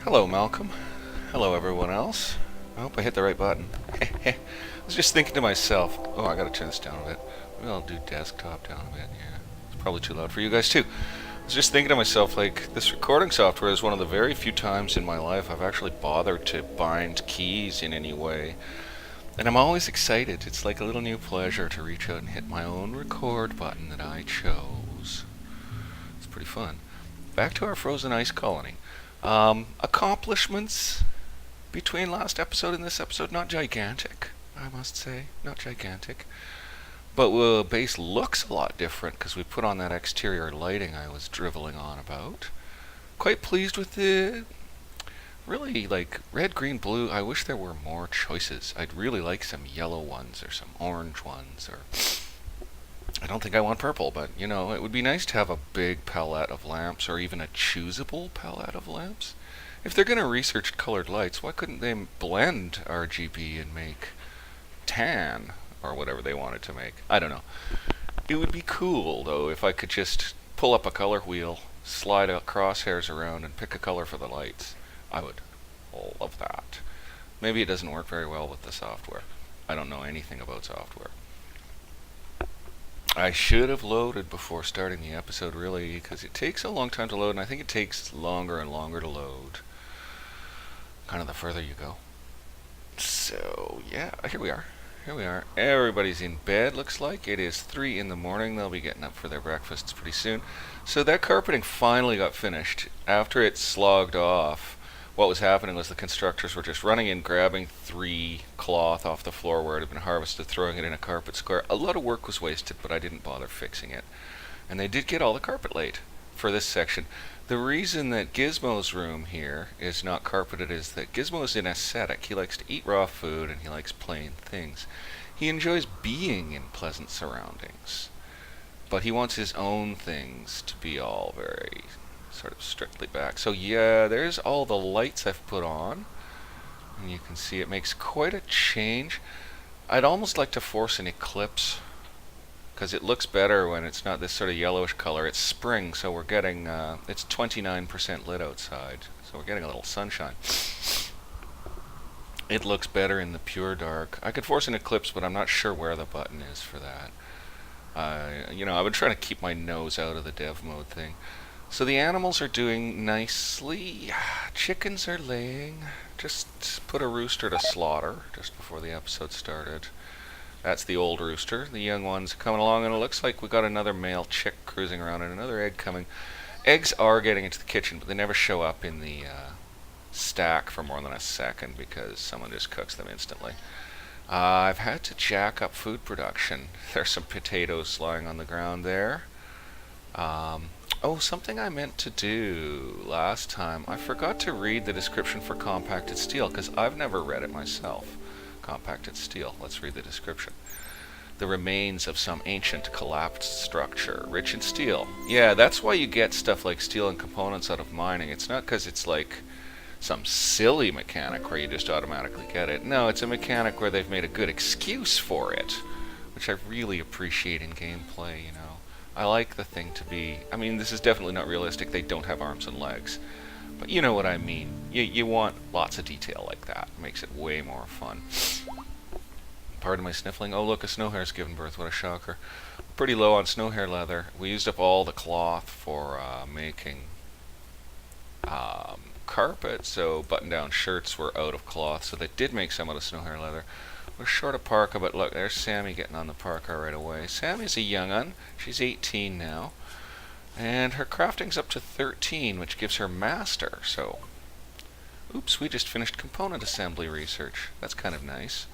Hello, Malcolm. Hello, everyone else. I hope I hit the right button. I was just thinking to myself, oh, I gotta turn this down a bit. Maybe I'll do desktop down a bit, yeah. It's probably too loud for you guys, too. I was just thinking to myself, like, this recording software is one of the very few times in my life I've actually bothered to bind keys in any way. And I'm always excited. It's like a little new pleasure to reach out and hit my own record button that I chose. It's pretty fun. Back to our frozen ice colony. Accomplishments between last episode and this episode, not gigantic, I must say, not gigantic. But the base looks a lot different because we put on that exterior lighting I was driveling on about. Quite pleased with it. Really, like, red, green, blue, I wish there were more choices. I'd really like some yellow ones or some orange ones, or I don't think I want purple, but, you know, it would be nice to have a big palette of lamps, or even a choosable palette of lamps. If they're going to research colored lights, why couldn't they blend RGB and make tan, or whatever they wanted to make? I don't know. It would be cool, though, if I could just pull up a color wheel, slide crosshairs around, and pick a color for the lights. I would love that. Maybe it doesn't work very well with the software. I don't know anything about software. I should have loaded before starting the episode, really, because it takes a long time to load, and I think it takes longer and longer to load, kind of the further you go. So, yeah, here we are. Here we are. Everybody's in bed, looks like. It is 3 in the morning. They'll be getting up for their breakfasts pretty soon. So that carpeting finally got finished. After it slogged off, what was happening was the constructors were just running in, grabbing 3 cloth off the floor where it had been harvested, throwing it in a carpet square. A lot of work was wasted, but I didn't bother fixing it. And they did get all the carpet laid for this section. The reason that Gizmo's room here is not carpeted is that Gizmo's an ascetic. He likes to eat raw food and he likes plain things. He enjoys being in pleasant surroundings, but he wants his own things to be all very sort of strictly back. So yeah, there's all the lights I've put on, and you can see it makes quite a change. I'd almost like to force an eclipse, because it looks better when it's not this sort of yellowish color. It's spring, so we're getting, it's 29% lit outside, so we're getting a little sunshine. It looks better in the pure dark. I could force an eclipse, but I'm not sure where the button is for that. I've been trying to keep my nose out of the dev mode thing. So the animals are doing nicely. Chickens are laying. Just put a rooster to slaughter just before the episode started. That's the old rooster. The young ones are coming along, and it looks like we got another male chick cruising around and another egg coming. Eggs are getting into the kitchen, but they never show up in the stack for more than a second because someone just cooks them instantly. I've had to jack up food production. There's some potatoes lying on the ground there. Something I meant to do last time. I forgot to read the description for compacted steel because I've never read it myself. Compacted steel. Let's read the description. The remains of some ancient collapsed structure, rich in steel. Yeah, that's why you get stuff like steel and components out of mining. It's not because it's like some silly mechanic where you just automatically get it. No, it's a mechanic where they've made a good excuse for it, which I really appreciate in gameplay, you know. I like the thing to be... I mean, this is definitely not realistic. They don't have arms and legs. But you know what I mean. You want lots of detail like that. It makes it way more fun. Pardon my sniffling. Oh, look, a snow hare's given birth. What a shocker. Pretty low on snow hare leather. We used up all the cloth for making carpet, so button-down shirts were out of cloth, so they did make some out of snow hare leather. We're short of parka, but look, there's Sammy getting on the parka right away. Sammy's a young un. She's 18 now. And her crafting's up to 13, which gives her master, so... Oops, we just finished component assembly research. That's kind of nice.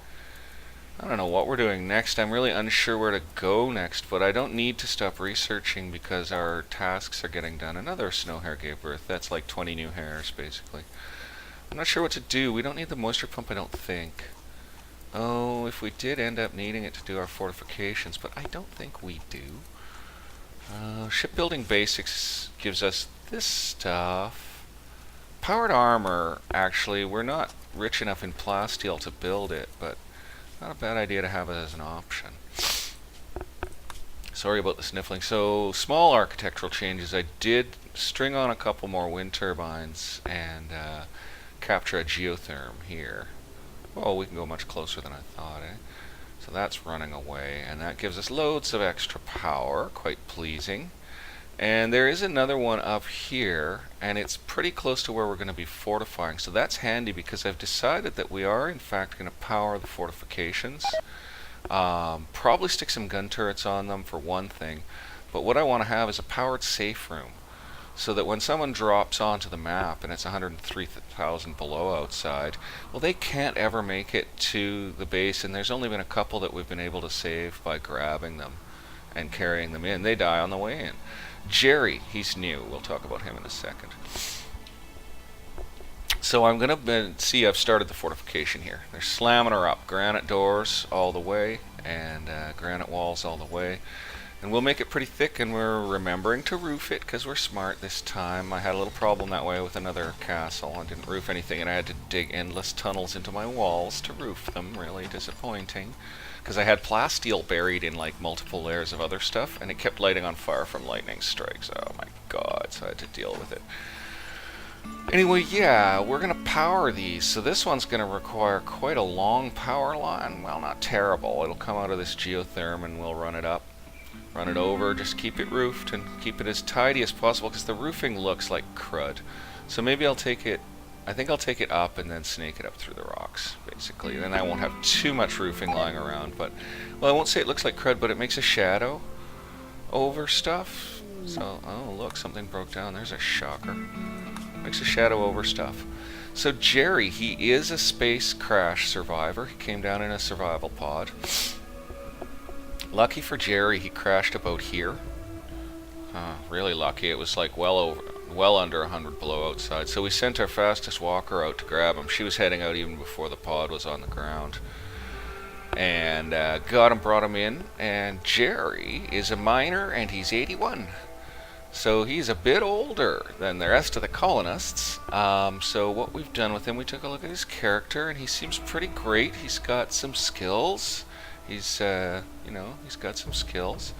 I don't know what we're doing next. I'm really unsure where to go next, but I don't need to stop researching because our tasks are getting done. Another snow hare gave birth. That's like 20 new hares, basically. I'm not sure what to do. We don't need the moisture pump, I don't think. Oh, if we did end up needing it to do our fortifications, but I don't think we do. Shipbuilding basics gives us this stuff. Powered armor, actually, we're not rich enough in plasteel to build it, but not a bad idea to have it as an option. Sorry about the sniffling. So, small architectural changes. I did string on a couple more wind turbines and capture a geotherm here. Oh, we can go much closer than I thought, eh? So that's running away, and that gives us loads of extra power, quite pleasing. And there is another one up here, and it's pretty close to where we're going to be fortifying. So that's handy because I've decided that we are in fact going to power the fortifications. Probably stick some gun turrets on them for one thing, but what I want to have is a powered safe room, so that when someone drops onto the map and it's 103,000 below outside, well, they can't ever make it to the base, and there's only been a couple that we've been able to save by grabbing them and carrying them in. They die on the way in. Jerry, he's new. We'll talk about him in a second. So I'm going to see, I've started the fortification here. They're slamming her up. Granite doors all the way, and granite walls all the way. And we'll make it pretty thick, and we're remembering to roof it because we're smart this time. I had a little problem that way with another castle. I didn't roof anything, and I had to dig endless tunnels into my walls to roof them. Really disappointing. Because I had plasteel buried in like multiple layers of other stuff, and it kept lighting on fire from lightning strikes. Oh my god, so I had to deal with it. Anyway, yeah, we're going to power these, so this one's going to require quite a long power line. Well, not terrible. It'll come out of this geotherm and we'll run it up, run it over, just keep it roofed and keep it as tidy as possible because the roofing looks like crud. So maybe I'll take it, I think I'll take it up and then snake it up through the rocks, basically. Then I won't have too much roofing lying around, but, well, I won't say it looks like crud, but it makes a shadow over stuff. So, oh look, something broke down. There's a shocker. Makes a shadow over stuff. So Jerry, he is a space crash survivor. He came down in a survival pod. Lucky for Jerry, he crashed about here. Really lucky. It was like well under 100 below outside. So we sent our fastest walker out to grab him. She was heading out even before the pod was on the ground. And got him, brought him in. And Jerry is a miner, and he's 81. So he's a bit older than the rest of the colonists. So what we've done with him, we took a look at his character, and he seems pretty great. He's got some skills. He's, he's got some skills.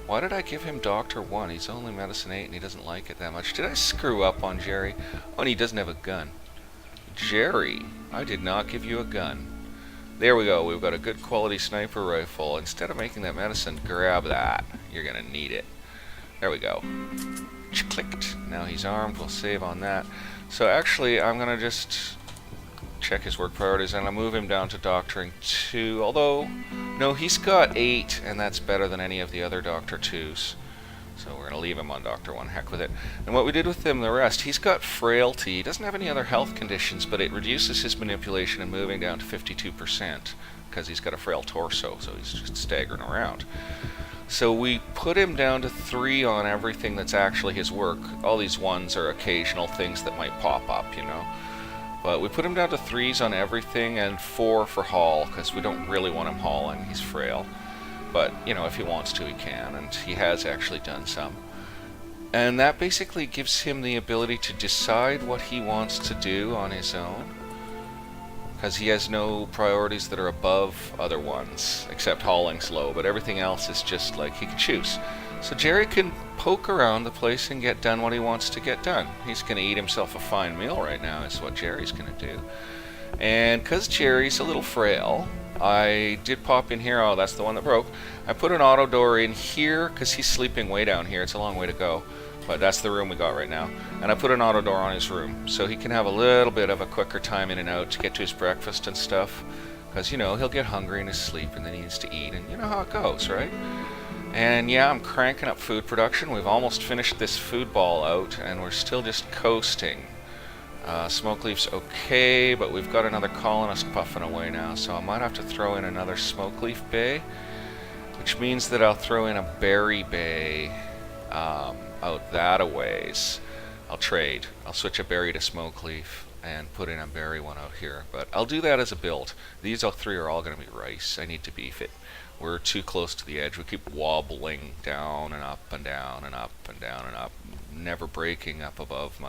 Why did I give him Doctor 1? He's only Medicine 8, and he doesn't like it that much. Did I screw up on Jerry? Oh, and he doesn't have a gun. Jerry, I did not give you a gun. There we go. We've got a good quality sniper rifle. Instead of making that medicine, grab that. You're going to need it. There we go. Clicked. Now he's armed. We'll save on that. So actually, I'm going to just check his work priorities, and I'll move him down to Doctoring 2. Although, no, he's got 8, and that's better than any of the other Doctor 2s. So we're going to leave him on Doctor 1. Heck with it. And what we did with him, the rest, he's got frailty. He doesn't have any other health conditions, but it reduces his manipulation and moving down to 52%, because he's got a frail torso, so he's just staggering around. So we put him down to 3 on everything that's actually his work. All these 1s are occasional things that might pop up, you know. But we put him down to 3s on everything and 4 for haul, because we don't really want him hauling. He's frail. But, you know, if he wants to, he can, and he has actually done some. And that basically gives him the ability to decide what he wants to do on his own, because he has no priorities that are above other ones, except hauling's low, but everything else is just like he can choose. So Jerry can poke around the place and get done what he wants to get done. He's going to eat himself a fine meal right now, is what Jerry's going to do. And because Jerry's a little frail, I did pop in here. Oh, that's the one that broke. I put an auto door in here because he's sleeping way down here. It's a long way to go, but that's the room we got right now. And I put an auto door on his room so he can have a little bit of a quicker time in and out to get to his breakfast and stuff, because, you know, he'll get hungry in his sleep and then he needs to eat, and you know how it goes, right? And yeah, I'm cranking up food production. We've almost finished this food ball out, and we're still just coasting. Smoke leaf's okay, but we've got another colonist puffing away now, so I might have to throw in another smoke leaf bay, which means that I'll throw in a berry bay out that a ways. I'll trade. I'll switch a berry to smoke leaf and put in a berry one out here, but I'll do that as a build. These all 3 are all going to be rice. I need to beef it. We're too close to the edge. We keep wobbling down and up and down and up and down and up, never breaking up above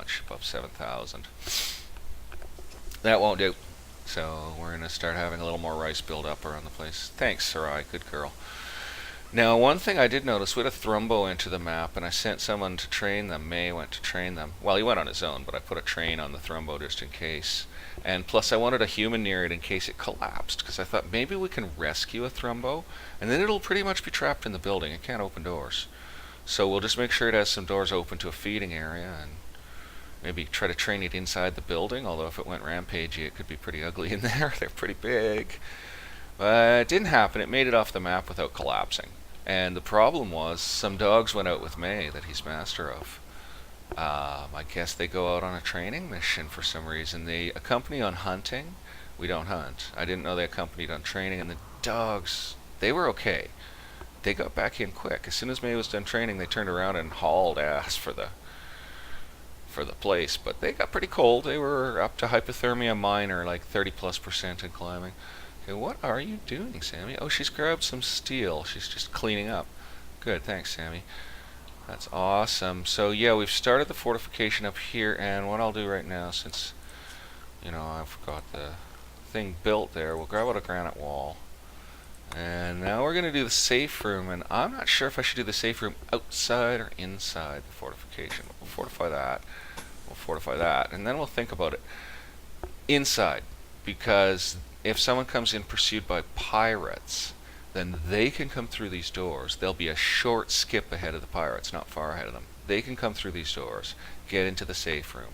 7,000. That won't do. So we're going to start having a little more rice build up around the place. Thanks, Sarai. Good girl. Now, one thing I did notice, we had a thrumbo into the map, and I sent someone to train them. May went to train them. Well, he went on his own, but I put a train on the thrumbo just in case. And plus, I wanted a human near it in case it collapsed, because I thought maybe we can rescue a thrumbo, and then it'll pretty much be trapped in the building. It can't open doors. So we'll just make sure it has some doors open to a feeding area, and maybe try to train it inside the building, although if it went rampagey, it could be pretty ugly in there. They're pretty big. But it didn't happen. It made it off the map without collapsing. And the problem was some dogs went out with May that he's master of. I guess they go out on a training mission for some reason. They accompany on hunting. We don't hunt. I didn't know they accompanied on training. And the dogs, they were okay. They got back in quick. As soon as May was done training, they turned around and hauled ass for the place. But they got pretty cold. They were up to hypothermia minor, like 30+% in climbing. Okay, what are you doing, Sammy? Oh, she's grabbed some steel. She's just cleaning up. Good, thanks, Sammy. That's awesome. So yeah, we've started the fortification up here, and what I'll do right now, since I've got the thing built there, we'll grab out a granite wall. And now we're going to do the safe room, and I'm not sure if I should do the safe room outside or inside the fortification. We'll fortify that. We'll fortify that, and then we'll think about it. Inside, because if someone comes in pursued by pirates, then they can come through these doors. There'll be a short skip ahead of the pirates, not far ahead of them. They can come through these doors, get into the safe room,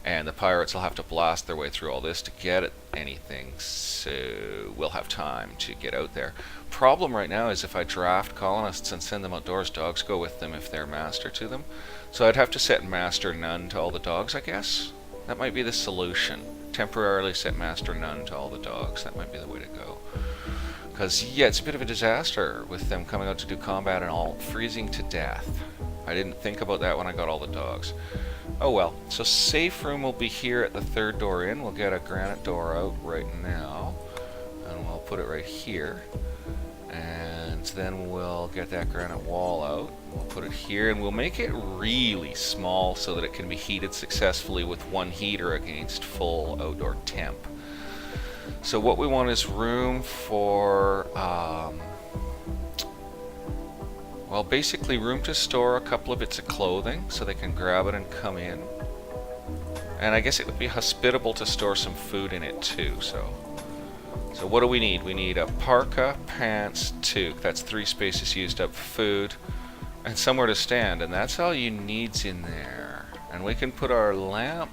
and the pirates will have to blast their way through all this to get at anything, so we'll have time to get out there. Problem right now is if I draft colonists and send them outdoors, dogs go with them if they're master to them. So I'd have to set master none to all the dogs, I guess. That might be the solution. Temporarily set master none to all the dogs. That might be the way to go. Because, yeah, it's a bit of a disaster with them coming out to do combat and all freezing to death. I didn't think about that when I got all the dogs. Oh well. So safe room will be here at the third door in. We'll get a granite door out right now. And we'll put it right here. And then we'll get that granite wall out. We'll put it here, and we'll make it really small so that it can be heated successfully with one heater against full outdoor temp. So what we want is room for, well, basically room to store a couple of bits of clothing so they can grab it and come in. And I guess it would be hospitable to store some food in it too, so what do we need? We need a parka, pants, toque. That's 3 spaces used up, food, and somewhere to stand. And that's all you need's in there. And we can put our lamp.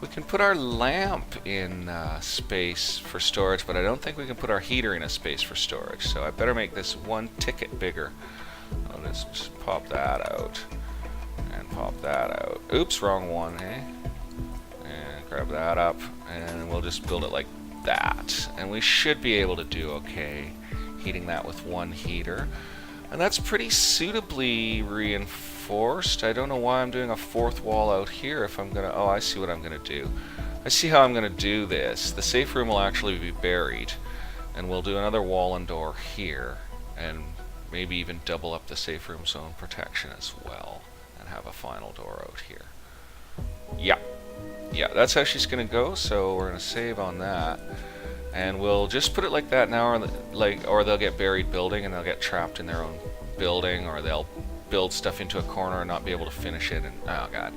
We can put our lamp in space for storage, but I don't think we can put our heater in a space for storage. So I better make this one ticket bigger. Let's just pop that out. And pop that out. Oops, wrong one, eh? And grab that up. And we'll just build it like that, and we should be able to do okay heating that with one heater, and that's pretty suitably reinforced. I don't know why I'm doing a 4th wall out here if I'm gonna, oh, I see what I'm gonna do. I see how I'm gonna do this. The safe room will actually be buried, and we'll do another wall and door here, and maybe even double up the safe room zone protection as well, and have a final door out here. Yeah, that's how she's gonna go, so we're gonna save on that. And we'll just put it like that now, or they'll get buried building and they'll get trapped in their own building, or they'll build stuff into a corner and not be able to finish it, and oh god,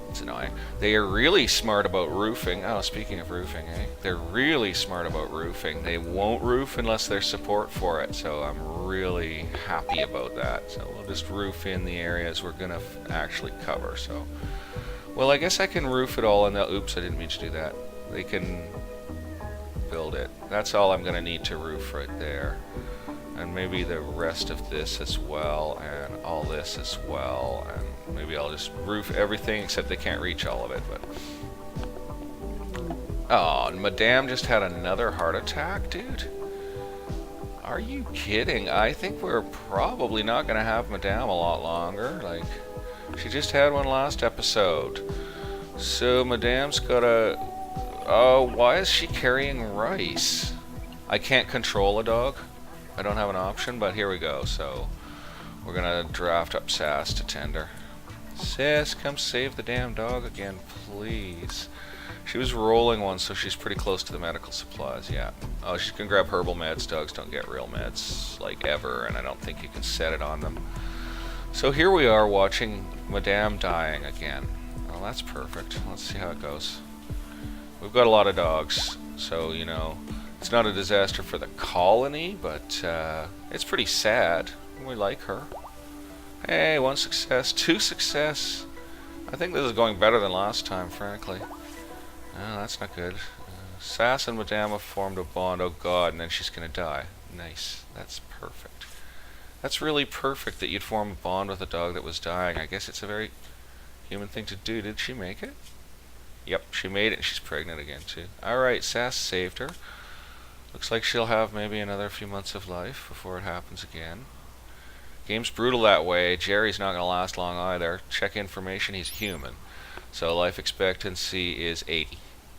it's annoying. They are really smart about roofing. Oh, speaking of roofing, eh? They're really smart about roofing. They won't roof unless there's support for it, so I'm really happy about that. So we'll just roof in the areas we're gonna actually cover, so. Well, I guess I can roof it all, and oops, I didn't mean to do that. They can build it. That's all I'm going to need to roof right there. And maybe the rest of this as well, and all this as well. And maybe I'll just roof everything, except they can't reach all of it. But oh, Madame just had another heart attack, dude? Are you kidding? I think we're probably not going to have Madame a lot longer. Like, she just had one last episode. So Madame's got a... Oh, why is she carrying rice? I can't control a dog. I don't have an option, but here we go. So we're going to draft up Sass to tender. Sis, come save the damn dog again, please. She was rolling one, so she's pretty close to the medical supplies, yeah. Oh, she can grab herbal meds. Dogs don't get real meds, like, ever, and I don't think you can set it on them. So here we are watching Madame dying again. Well, that's perfect. Let's see how it goes. We've got a lot of dogs, so, you know, it's not a disaster for the colony, but it's pretty sad. We like her. Hey, 1 success, 2 success. I think this is going better than last time, frankly. Oh, that's not good. Sass and Madame have formed a bond. Oh god, and then she's gonna die. Nice. That's perfect. That's really perfect that you'd form a bond with a dog that was dying. I guess it's a very human thing to do. Did she make it? Yep, she made it, and she's pregnant again, too. Alright, Sass saved her. Looks like she'll have maybe another few months of life before it happens again. Game's brutal that way. Jerry's not gonna last long either. Check information, he's human. So life expectancy is 80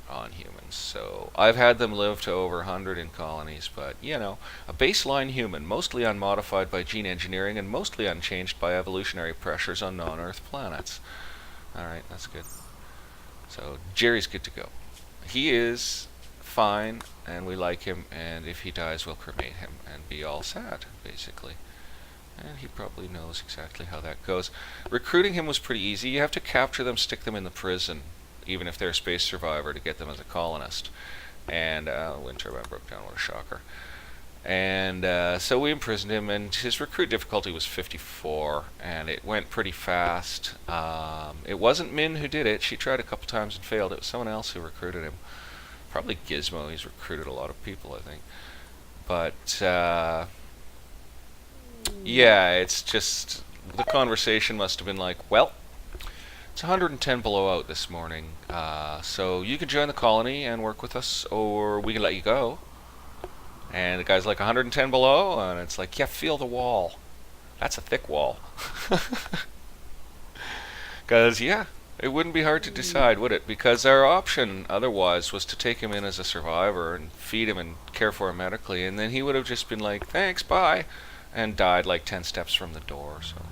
on humans. So I've had them live to over 100 in colonies, but you know, a baseline human, mostly unmodified by gene engineering and mostly unchanged by evolutionary pressures on non-Earth planets. Alright, that's good. So Jerry's good to go. He is fine, and we like him, and if he dies, we'll cremate him and be all sad, basically. And he probably knows exactly how that goes. Recruiting him was pretty easy. You have to capture them, stick them in the prison, even if they're a space survivor, to get them as a colonist. And wind turbine broke down, what a shocker. And so we imprisoned him, and his recruit difficulty was 54, and it went pretty fast. It wasn't Min who did it. She tried a couple times and failed. It was someone else who recruited him. Probably Gizmo. He's recruited a lot of people, I think. But yeah, it's just, the conversation must have been like, well, it's 110 below out this morning, so you can join the colony and work with us, or we can let you go. And the guy's like, 110 below, and it's like, yeah, feel the wall. That's a thick wall. Because, yeah, it wouldn't be hard to decide, would it? Because our option otherwise was to take him in as a survivor and feed him and care for him medically, and then he would have just been like, thanks, bye, and died like 10 steps from the door. So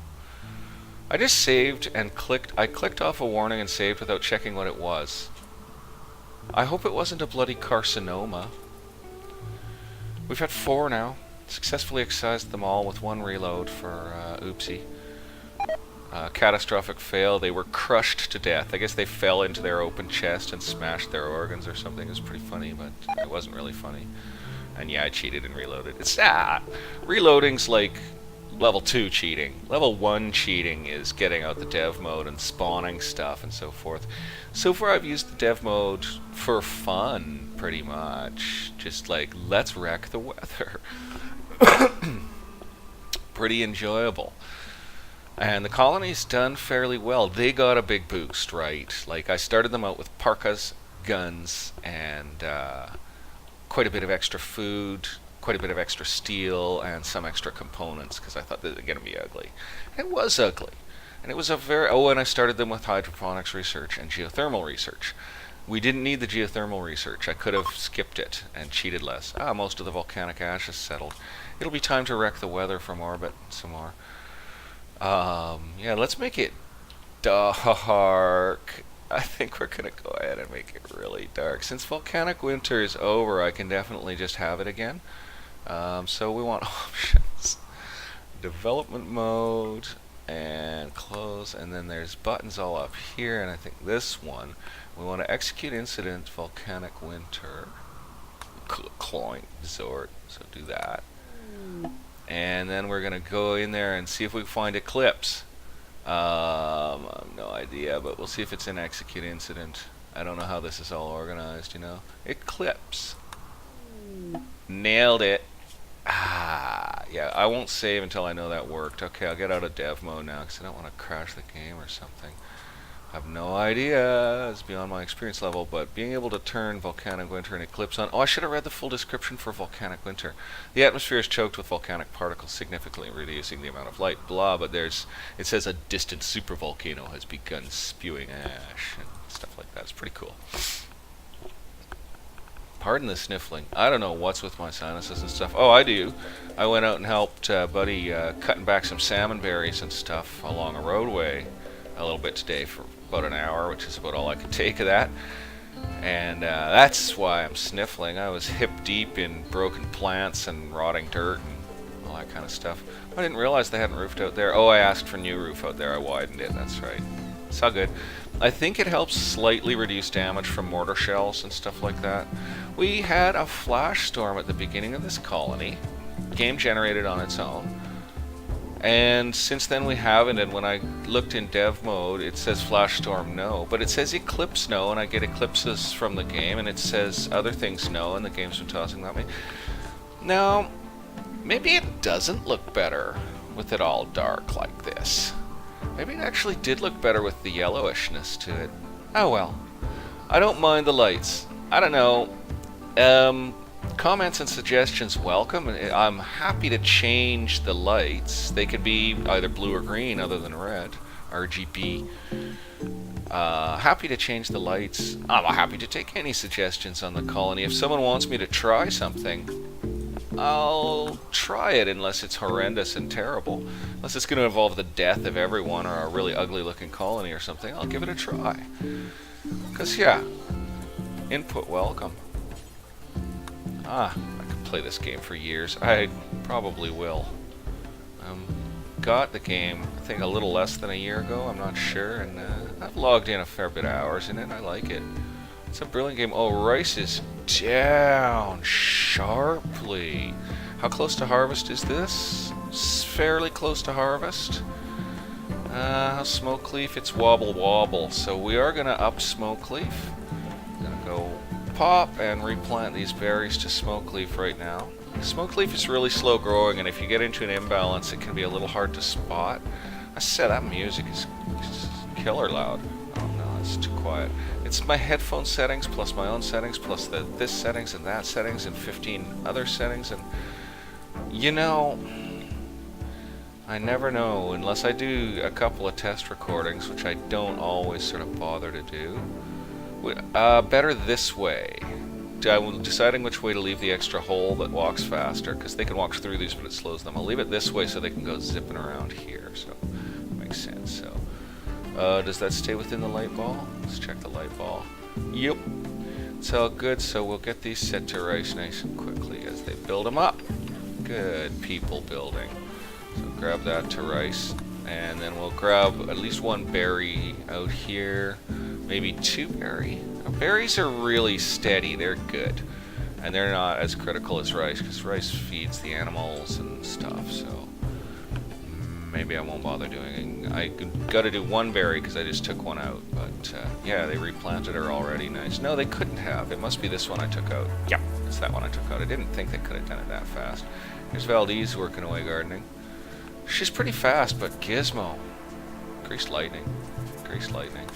I just saved and I clicked off a warning and saved without checking what it was. I hope it wasn't a bloody carcinoma. We've had 4 now. Successfully excised them all with 1 reload for oopsie. Catastrophic fail. They were crushed to death. I guess they fell into their open chest and smashed their organs or something. It was pretty funny, but it wasn't really funny. And yeah, I cheated and reloaded. It's reloading's like level 2 cheating. Level 1 cheating is getting out the dev mode and spawning stuff and so forth. So far I've used the dev mode for fun, pretty much. Just like, let's wreck the weather. Pretty enjoyable. And the colony's done fairly well. They got a big boost, right? Like, I started them out with parkas, guns, and quite a bit of extra food, quite a bit of extra steel, and some extra components, because I thought they were going to be ugly. And it was ugly. And it was a very... Oh, and I started them with hydroponics research and geothermal research. We didn't need the geothermal research. I could have skipped it and cheated less. Most of the volcanic ash is settled. It'll be time to wreck the weather from orbit some more. Yeah, let's make it dark. I think we're going to go ahead and make it really dark. Since volcanic winter is over, I can definitely just have it again. So we want options. Development mode and close, and then there's buttons all up here, and I think this one, we want to execute incident volcanic winter. Cloink resort, so do that. And then we're going to go in there and see if we can find Eclipse. I have no idea, but we'll see if it's in execute incident. I don't know how this is all organized, you know. Eclipse. Nailed it. Yeah, I won't save until I know that worked. Okay, I'll get out of dev mode now because I don't want to crash the game or something. I have no idea. It's beyond my experience level, but being able to turn volcanic winter and eclipse on... Oh, I should have read the full description for volcanic winter. The atmosphere is choked with volcanic particles, significantly reducing the amount of light, blah, but it says a distant supervolcano has begun spewing ash and stuff like that. It's pretty cool. Pardon the sniffling. I don't know what's with my sinuses and stuff. Oh, I do. I went out and helped Buddy cutting back some salmon berries and stuff along a roadway. a little bit today for about an hour, which is about all I could take of that. And that's why I'm sniffling. I was hip deep in broken plants and rotting dirt and all that kind of stuff. I didn't realize they hadn't roofed out there. Oh, I asked for new roof out there. I widened it. That's right. It's all good. I think it helps slightly reduce damage from mortar shells and stuff like that. We had a flash storm at the beginning of this colony. Game generated on its own. And since then we haven't, and when I looked in dev mode, it says flash storm no, but it says eclipse no, and I get eclipses from the game, and it says other things no, and the game's been tossing that at me. Now, maybe it doesn't look better with it all dark like this. Maybe it actually did look better with the yellowishness to it. Oh well. I don't mind the lights. I don't know. Comments and suggestions welcome. I'm happy to change the lights. They could be either blue or green other than red. RGB. Happy to change the lights. I'm happy to take any suggestions on the colony. If someone wants me to try something, I'll try it unless it's horrendous and terrible. Unless it's going to involve the death of everyone or a really ugly looking colony or something, I'll give it a try. Because, yeah, input welcome. I could play this game for years. I probably will. Got the game, I think, a little less than a year ago. I'm not sure. And I've logged in a fair bit of hours in it. I like it. It's a brilliant game. Oh, rice is down sharply. How close to harvest is this? It's fairly close to harvest. Smoke leaf, it's wobble wobble. So we are going to up smoke leaf. Going to go pop and replant these berries to smoke leaf right now. Smoke leaf is really slow growing, and if you get into an imbalance, it can be a little hard to spot. I said that music is killer loud. Oh no, it's too quiet. It's my headphone settings plus my own settings plus this settings and that settings and 15 other settings, and you know, I never know unless I do a couple of test recordings, which I don't always sort of bother to do. Better this way. I'm deciding which way to leave the extra hole that walks faster, because they can walk through these but it slows them. I'll leave it this way so they can go zipping around here, so that makes sense. So does that stay within the light ball? Let's check the light ball. Yep, it's all good. So we'll get these set to rice nice and quickly as they build them up. Good people building. So grab that to rice, and then we'll grab at least one berry out here, maybe two berry. Berries are really steady, they're good, and they're not as critical as rice, because rice feeds the animals and stuff, so maybe I won't bother doing. I gotta do one berry because I just took one out, but yeah, they replanted her already. Nice. No, they couldn't have. It must be this one I took out. Yep, it's that one I took out. I didn't think they could have done it that fast. Here's Valdez working away gardening. She's pretty fast, but Gizmo. Greased lightning. Greased lightning.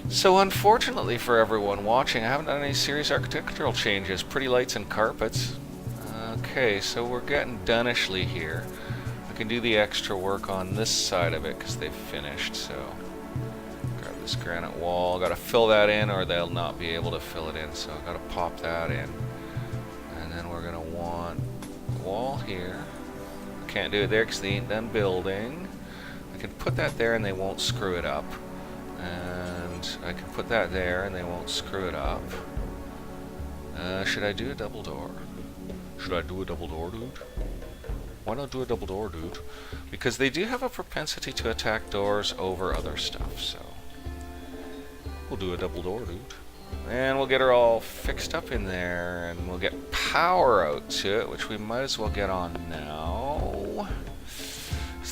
So unfortunately for everyone watching, I haven't done any serious architectural changes. Pretty lights and carpets. Okay, so we're getting donishly here. I can do the extra work on this side of it because they've finished, so grab this granite wall. Gotta fill that in or they'll not be able to fill it in, so I gotta pop that in. And then we're gonna want a wall here. Can't do it there because they ain't done building. I can put that there and they won't screw it up. And I can put that there and they won't screw it up. Should I do a double door? Should I do a double door, dude? Why not do a double door, dude? Because they do have a propensity to attack doors over other stuff, so we'll do a double door, dude. And we'll get her all fixed up in there, and we'll get power out to it, which we might as well get on now.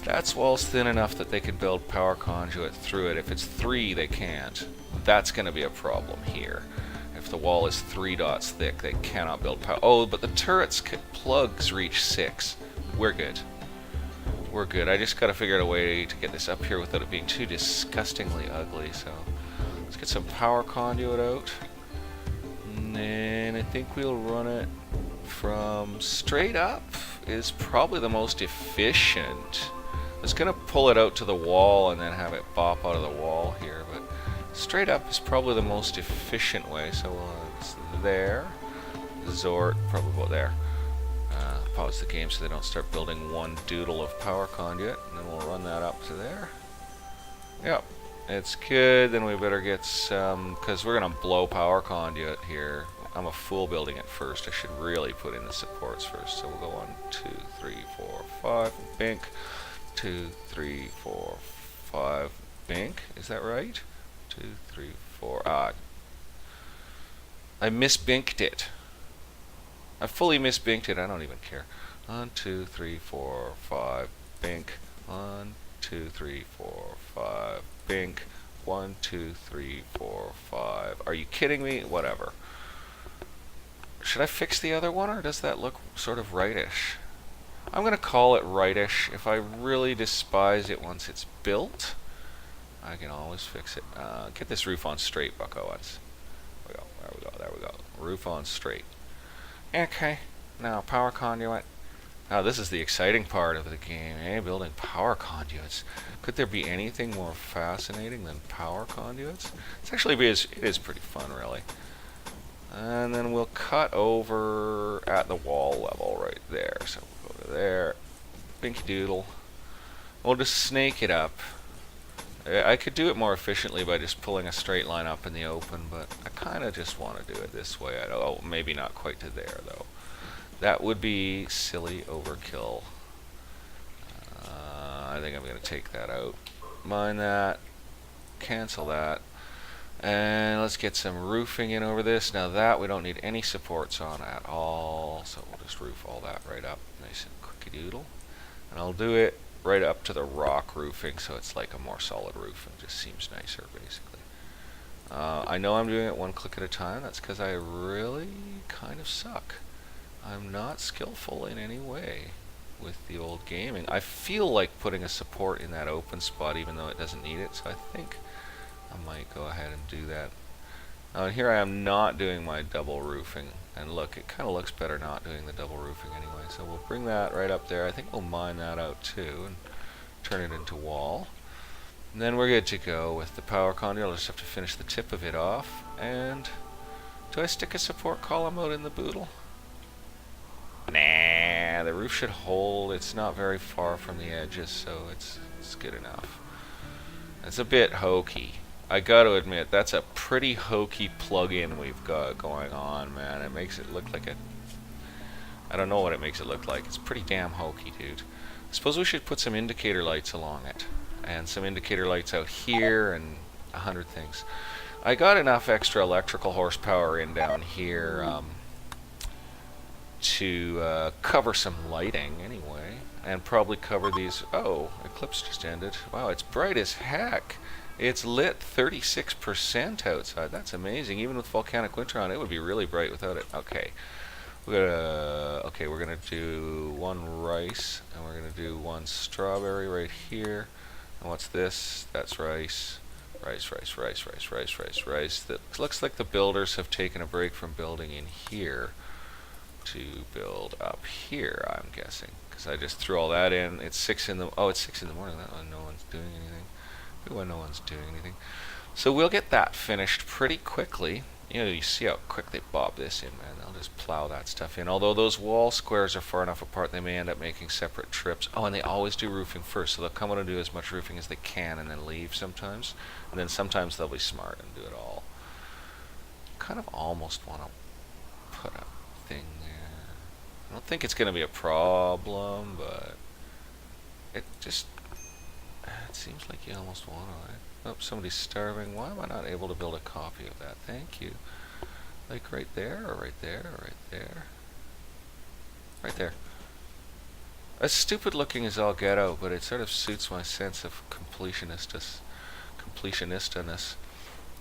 That wall's thin enough that they can build power conduit through it. If it's 3, they can't. That's going to be a problem here. If the wall is 3 dots thick, they cannot build power. Oh, but the turret's plugs reach 6. We're good. We're good. I just got to figure out a way to get this up here without it being too disgustingly ugly. So let's get some power conduit out. And then I think we'll run it from straight up is probably the most efficient. I was going to pull it out to the wall and then have it bop out of the wall here, but straight up is probably the most efficient way. So it's there. Zort, probably about there. Pause the game so they don't start building one doodle of power conduit, and then we'll run that up to there. Yep, it's good. Then we better get some, because we're going to blow power conduit here. I'm a fool building it first. I should really put in the supports first. So we'll go 1, 2, 3, 4, 5, bink. 2, 3, 4, 5, bink. Is that right? 2, 3, 4. I misbinked it. I fully misbinked it. I don't even care. 1, 2, 3, 4, 5, bink. 1, 2, 3, 4, 5, bink. 1, 2, 3, 4, 5. Are you kidding me? Whatever. Should I fix the other one, or does that look sort of rightish? I'm going to call it rightish. If I really despise it once it's built, I can always fix it. Get this roof on straight, bucko. There we go. There we go. Roof on straight. Okay. Now, power conduit. Now, this is the exciting part of the game, eh? Building power conduits. Could there be anything more fascinating than power conduits? It's actually, it is pretty fun, really. And then we'll cut over at the wall level right there. So we'll go to there. Binky doodle. We'll just snake it up. I could do it more efficiently by just pulling a straight line up in the open, but I kind of just want to do it this way. Oh, maybe not quite to there, though. That would be silly overkill. I think I'm going to take that out. Mine that. Cancel that. And let's get some roofing in over this. Now that we don't need any supports on at all, so we'll just roof all that right up nice and cookie doodle. And I'll do it right up to the rock roofing, so it's like a more solid roof and just seems nicer, basically. I know I'm doing it one click at a time. That's because I really kind of suck. I'm not skillful in any way with the old gaming. I feel like putting a support in that open spot even though it doesn't need it, so I think I might go ahead and do that. Now here I am not doing my double roofing, and look, it kind of looks better not doing the double roofing anyway, so we'll bring that right up there. I think we'll mine that out too and turn it into wall. And then we're good to go with the power conduit. I'll just have to finish the tip of it off. And do I stick a support column out in the boodle? Nah, the roof should hold. It's not very far from the edges, so it's good enough. It's a bit hokey. I gotta admit, that's a pretty hokey plug-in we've got going on, man. It makes it look like a... I don't know what it makes it look like. It's pretty damn hokey, dude. I suppose we should put some indicator lights along it. And some indicator lights out here and 100 things. I got enough extra electrical horsepower in down here to cover some lighting anyway. And probably cover these... Oh, eclipse just ended. Wow, it's bright as heck. It's lit 36% outside. That's amazing. Even with volcanic winter on, it would be really bright without it. Okay. We're gonna do one rice, and we're gonna do one strawberry right here. And what's this? That's rice. Rice. That looks like the builders have taken a break from building in here to build up here, I'm guessing. Because I just threw all that in. It's 6 in the... Oh, it's 6 in the morning. That one, no one's doing anything. No one's doing anything. So we'll get that finished pretty quickly. You know, you see how quick they bob this in, man. They'll just plow that stuff in. Although those wall squares are far enough apart, they may end up making separate trips. Oh, and they always do roofing first, so they'll come in and do as much roofing as they can and then leave sometimes. And then sometimes they'll be smart and do it all. Kind of almost want to put a thing there. I don't think it's going to be a problem, but it just... It seems like you almost want to, right? Oh, somebody's starving. Why am I not able to build a copy of that? Thank you. Like right there, or right there, or right there? Right there. As stupid looking as all get out, but it sort of suits my sense of completionistiness.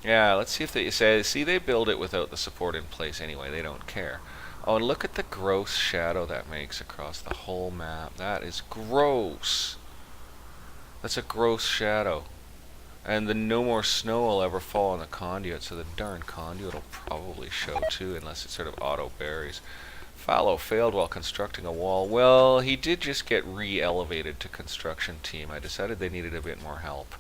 Yeah, let's see if they say, see, they build it without the support in place anyway. They don't care. Oh, and look at the gross shadow that makes across the whole map. That is gross. That's a gross shadow. And the no more snow will ever fall on the conduit, so the darn conduit will probably show too, unless it sort of auto buries. Fallow failed while constructing a wall. Well, he did just get re-elevated to construction team. I decided they needed a bit more help.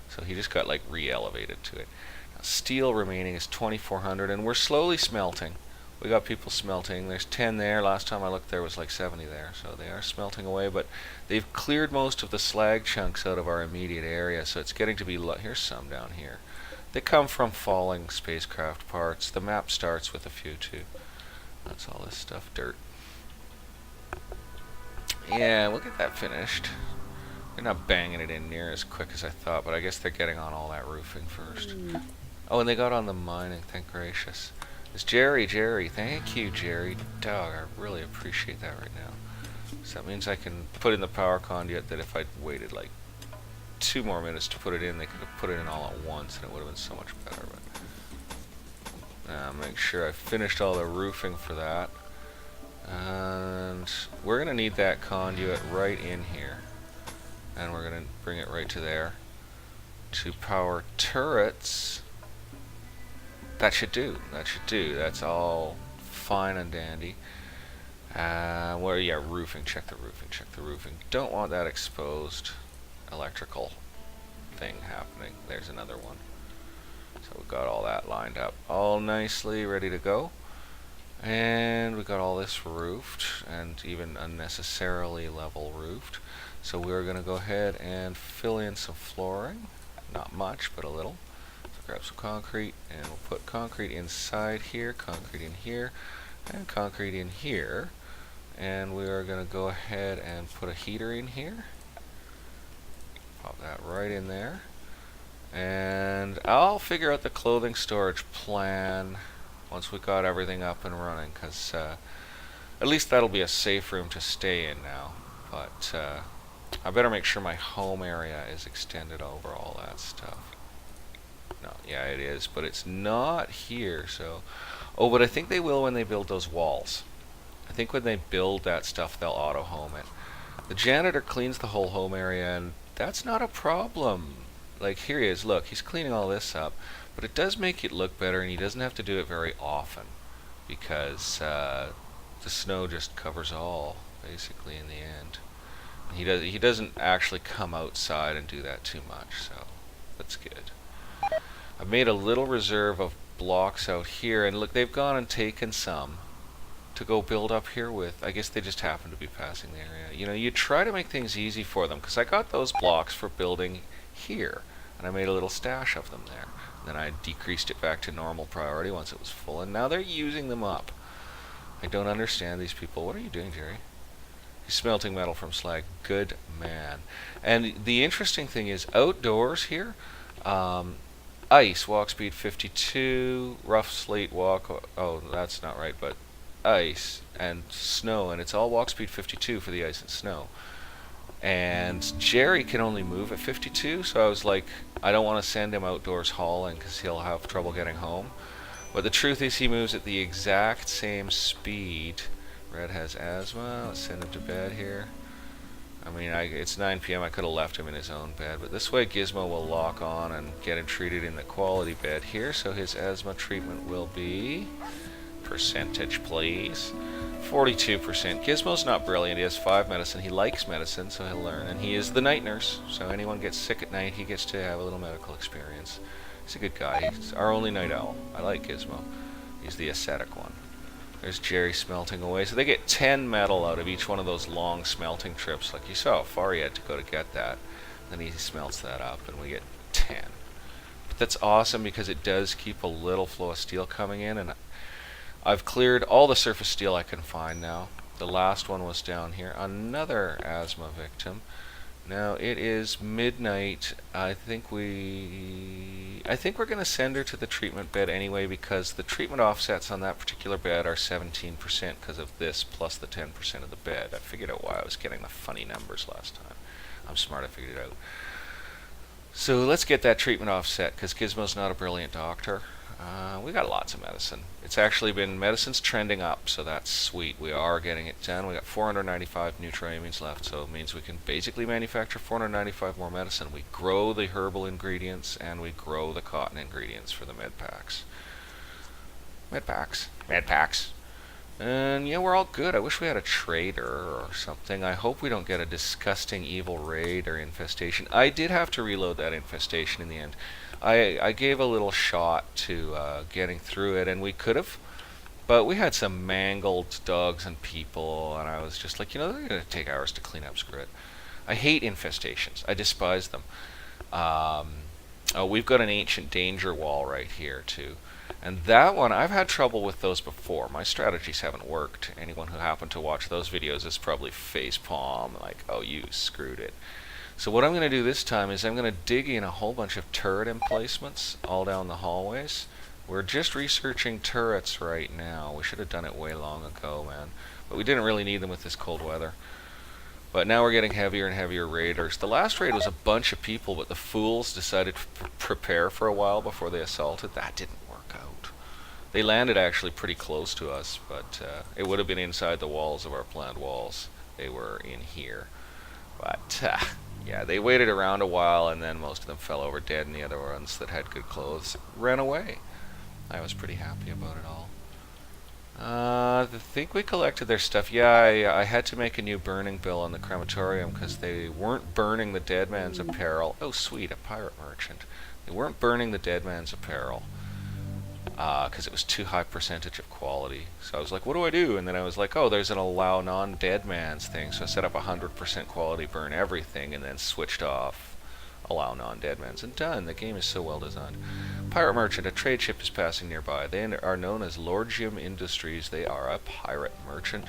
So he just got like re-elevated to it. Now, steel remaining is 2,400, and we're slowly smelting. We got people smelting. There's 10 there. Last time I looked there was like 70 there. So they are smelting away, but they've cleared most of the slag chunks out of our immediate area, so it's getting to be... Here's some down here. They come from falling spacecraft parts. The map starts with a few too. That's all this stuff, dirt. Yeah, we'll get that finished. They're not banging it in near as quick as I thought, but I guess they're getting on all that roofing first. Oh, and they got on the mining, thank gracious. It's Jerry. Thank you, Jerry. Dog, I really appreciate that right now. So that means I can put in the power conduit that if I'd waited like 2 more minutes to put it in, they could have put it in all at once and it would have been so much better. But make sure I finished all the roofing for that. And we're going to need that conduit right in here. And we're going to bring it right to there. To power turrets. That should do. That's all fine and dandy. Yeah, roofing. Check the roofing. Don't want that exposed electrical thing happening. There's another one. So we've got all that lined up all nicely, ready to go. And we got all this roofed, and even unnecessarily level roofed. So we're going to go ahead and fill in some flooring. Not much, but a little. Grab some concrete, and we'll put concrete inside here, concrete in here, and concrete in here. And we are going to go ahead and put a heater in here. Pop that right in there. And I'll figure out the clothing storage plan once we got everything up and running, because at least that'll be a safe room to stay in now. But I better make sure my home area is extended over all that stuff. No, yeah, it is, but it's not here, so... Oh, but I think they will when they build those walls. I think when they build that stuff, they'll auto-home it. The janitor cleans the whole home area, and that's not a problem. Like, here he is, look, he's cleaning all this up, but it does make it look better, and he doesn't have to do it very often, because the snow just covers all, basically, in the end. And he doesn't actually come outside and do that too much, so that's good. I've made a little reserve of blocks out here, and look, they've gone and taken some to go build up here with. I guess they just happen to be passing the area. You know, you try to make things easy for them, because I got those blocks for building here, and I made a little stash of them there. Then I decreased it back to normal priority once it was full, and now they're using them up. I don't understand these people. What are you doing, Jerry? He's smelting metal from slag. Good man. And the interesting thing is, outdoors here, ice, walk speed 52, rough slate walk, oh, that's not right, but ice and snow, and it's all walk speed 52 for the ice and snow. And Jerry can only move at 52, so I was like, I don't want to send him outdoors hauling because he'll have trouble getting home. But the truth is he moves at the exact same speed. Red has asthma, let's send him to bed here. I mean, it's 9 p.m. I could have left him in his own bed, but this way Gizmo will lock on and get him treated in the quality bed here, so his asthma treatment will be... Percentage, please. 42%. Gizmo's not brilliant. He has 5 medicine. He likes medicine, so he'll learn. And he is the night nurse, so anyone gets sick at night, he gets to have a little medical experience. He's a good guy. He's our only night owl. I like Gizmo. He's the ascetic one. There's Jerry smelting away. So they get 10 metal out of each one of those long smelting trips. Like you saw how far he had to go to get that. Then he smelts that up, and we get 10. But that's awesome because it does keep a little flow of steel coming in, and I've cleared all the surface steel I can find now. The last one was down here. Another asthma victim. Now it is midnight. I think we're going to send her to the treatment bed anyway because the treatment offsets on that particular bed are 17% because of this plus the 10% of the bed. I figured out why I was getting the funny numbers last time. I'm smart, I figured it out. So let's get that treatment offset because Gizmo's not a brilliant doctor. We got lots of medicine. It's actually been, medicine's trending up, so that's sweet. We are getting it done. We got 495 neutroamines left, so it means we can basically manufacture 495 more medicine. We grow the herbal ingredients, and we grow the cotton ingredients for the med packs. Med packs. And yeah, we're all good. I wish we had a trader or something. I hope we don't get a disgusting evil raid or infestation. I did have to reload that infestation in the end. I gave a little shot to getting through it, and we could have But we had some mangled dogs and people, and I was just like, they're going to take hours to clean up. Screw it. I hate infestations. I despise them. We've got an ancient danger wall right here, too. And that one, I've had trouble with those before. My strategies haven't worked. Anyone who happened to watch those videos is probably facepalm, like, oh, you screwed it. So what I'm going to do this time is I'm going to dig in a whole bunch of turret emplacements all down the hallways. We're just researching turrets right now. We should have done it way long ago, man. But we didn't really need them with this cold weather. But now we're getting heavier and heavier raiders. The last raid was a bunch of people, but the fools decided to prepare for a while before they assaulted. That didn't work out. They landed actually pretty close to us, but it would have been inside the walls of our planned walls. They were in here. But, yeah, they waited around a while, and then most of them fell over dead, and the other ones that had good clothes ran away. I was pretty happy about it all. I think we collected their stuff. Yeah, I had to make a new burning bill on the crematorium because they weren't burning the dead man's apparel. Oh, sweet, a pirate merchant. They weren't burning the dead man's apparel because it was too high percentage of quality. So I was like, what do I do? And then I was like, oh, there's an allow non-dead man's thing. So I set up 100% quality, burn everything, and then switched off allow non-dead man's, and done. The game is so well designed. Pirate merchant, a trade ship is passing nearby. They are known as Lorgium Industries. They are a pirate merchant.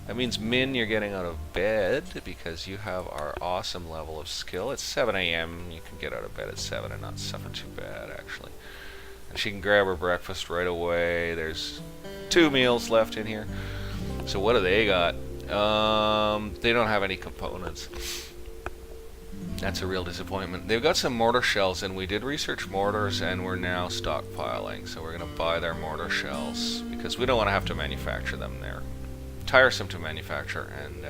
That means, Min, you're getting out of bed because you have our awesome level of skill. It's 7 a.m. You can get out of bed at 7 and not suffer too bad, actually. And she can grab her breakfast right away. There's 2 meals left in here. So what do they got? They don't have any components. That's a real disappointment. They've got some mortar shells, and we did research mortars, and we're now stockpiling. So we're going to buy their mortar shells because we don't want to have to manufacture them. They're tiresome to manufacture, and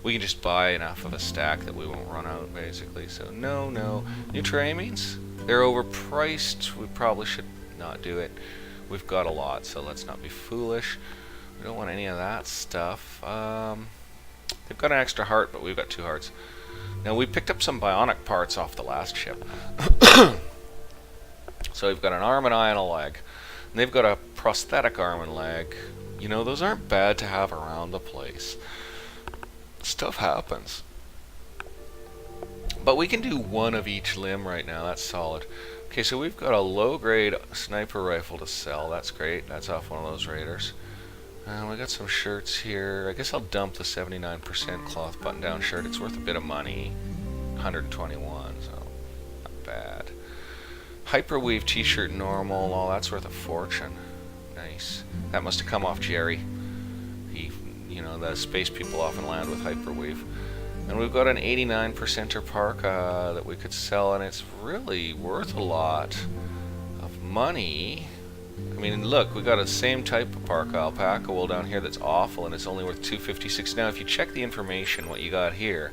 we can just buy enough of a stack that we won't run out, basically. So no. New amines? They're overpriced. We probably should not do it. We've got a lot, so let's not be foolish. We don't want any of that stuff. They've got an extra heart, but we've got 2 hearts. Now, we picked up some bionic parts off the last ship. So we've got an arm, an eye, and a leg. And they've got a prosthetic arm and leg. Those aren't bad to have around the place. Stuff happens. But we can do 1 of each limb right now. That's solid. Okay, so we've got a low-grade sniper rifle to sell. That's great. That's off one of those raiders. We got some shirts here. I guess I'll dump the 79% cloth button-down shirt. It's worth a bit of money. 121, so not bad. Hyperweave t-shirt normal. Oh, that's worth a fortune. Nice. That must have come off Jerry. The space people often land with hyperweave. And we've got an 89% parka that we could sell, and it's really worth a lot of money. I mean, look, we got the same type of parka, alpaca wool down here that's awful, and it's only worth $256. Now, if you check the information, what you got here,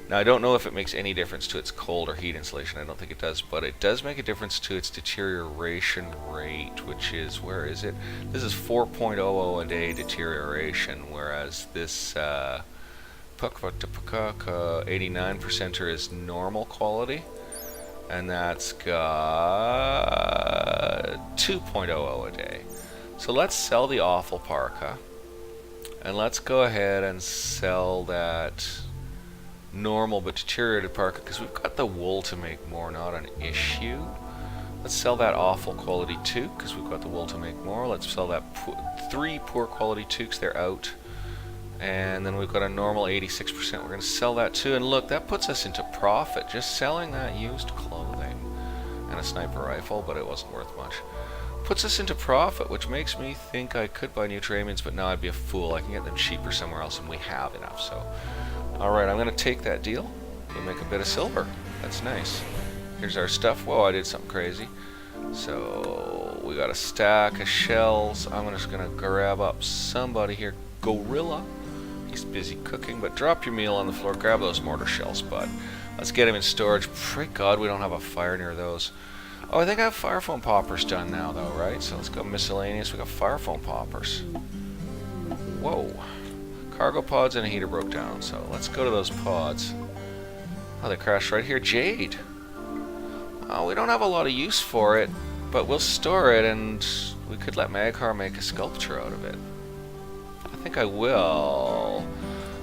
now I don't know if it makes any difference to its cold or heat insulation. I don't think it does, but it does make a difference to its deterioration rate, which is, where is it? This is 4.00 a day deterioration, whereas this 89%er is normal quality. And that's got 2.00 a day. So let's sell the awful parka. And let's go ahead and sell that normal but deteriorated parka, because we've got the wool to make more, not an issue. Let's sell that awful quality toque, because we've got the wool to make more. Let's sell that 3 poor quality toques. They're out. And then we've got a normal 86%. We're going to sell that too. And look, that puts us into profit. Just selling that used clothing and a sniper rifle, but it wasn't worth much. Puts us into profit, which makes me think I could buy new amines, but now I'd be a fool. I can get them cheaper somewhere else, and we have enough. So, alright, I'm going to take that deal. We'll make a bit of silver. That's nice. Here's our stuff. Whoa, I did something crazy. So, we got a stack of shells. I'm just going to grab up somebody here. Gorilla. He's busy cooking, but drop your meal on the floor. Grab those mortar shells, bud. Let's get him in storage. Pray God we don't have a fire near those. Oh, I think I have fire foam poppers done now, though, right? So let's go miscellaneous. We got fire foam poppers. Whoa. Cargo pods and a heater broke down, so let's go to those pods. Oh, they crashed right here. Jade. Oh, we don't have a lot of use for it, but we'll store it, and we could let Maghar make a sculpture out of it. I think I will.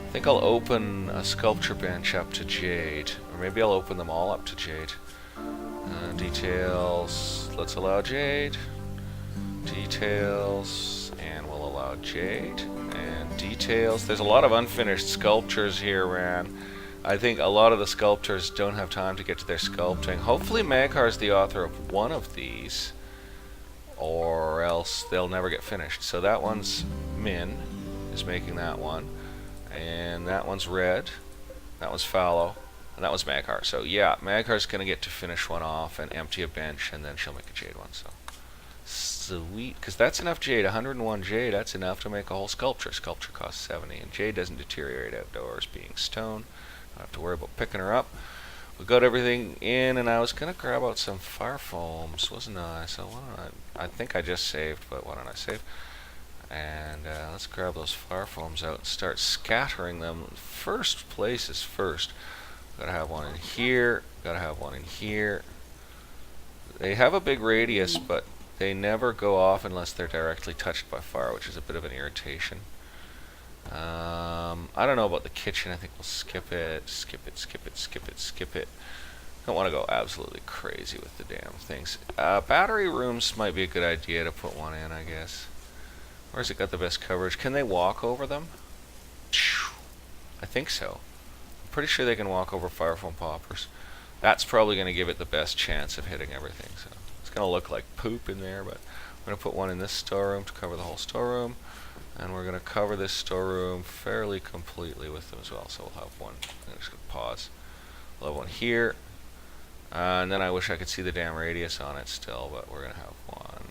I think I'll open a sculpture bench up to Jade. Or maybe I'll open them all up to Jade. Details. Let's allow Jade. Details. And we'll allow Jade. And details. There's a lot of unfinished sculptures here, man. I think a lot of the sculptors don't have time to get to their sculpting. Hopefully Maghar is the author of one of these, or else they'll never get finished. So that one's Min is making that one, and that one's Red, that one's Fallow, and that one's Maghar. So yeah, Maghar's gonna get to finish one off and empty a bench, and then she'll make a Jade one. So sweet, because that's enough Jade. 101 Jade, that's enough to make a whole sculpture. Sculpture costs 70, and Jade doesn't deteriorate outdoors, being stone. Don't have to worry about picking her up. We got everything in, and I was gonna grab out some fire foams, wasn't I? So why don't I think I just saved, but why don't I save? And let's grab those fire foams out and start scattering them. First place is first. Gotta have one in here, gotta have one in here. They have a big radius, but they never go off unless they're directly touched by fire, which is a bit of an irritation. I don't know about the kitchen. I think we'll skip it. Skip it, skip it, skip it, skip it. Don't want to go absolutely crazy with the damn things. Battery rooms might be a good idea to put one in, I guess. Where's it got the best coverage? Can they walk over them? I think so. I'm pretty sure they can walk over fire foam poppers. That's probably going to give it the best chance of hitting everything. So it's going to look like poop in there, but I'm going to put one in this storeroom to cover the whole storeroom. And we're going to cover this storeroom fairly completely with them as well. So we'll have one. I'm just going to pause. We'll have one here. And then I wish I could see the damn radius on it still, but we're going to have one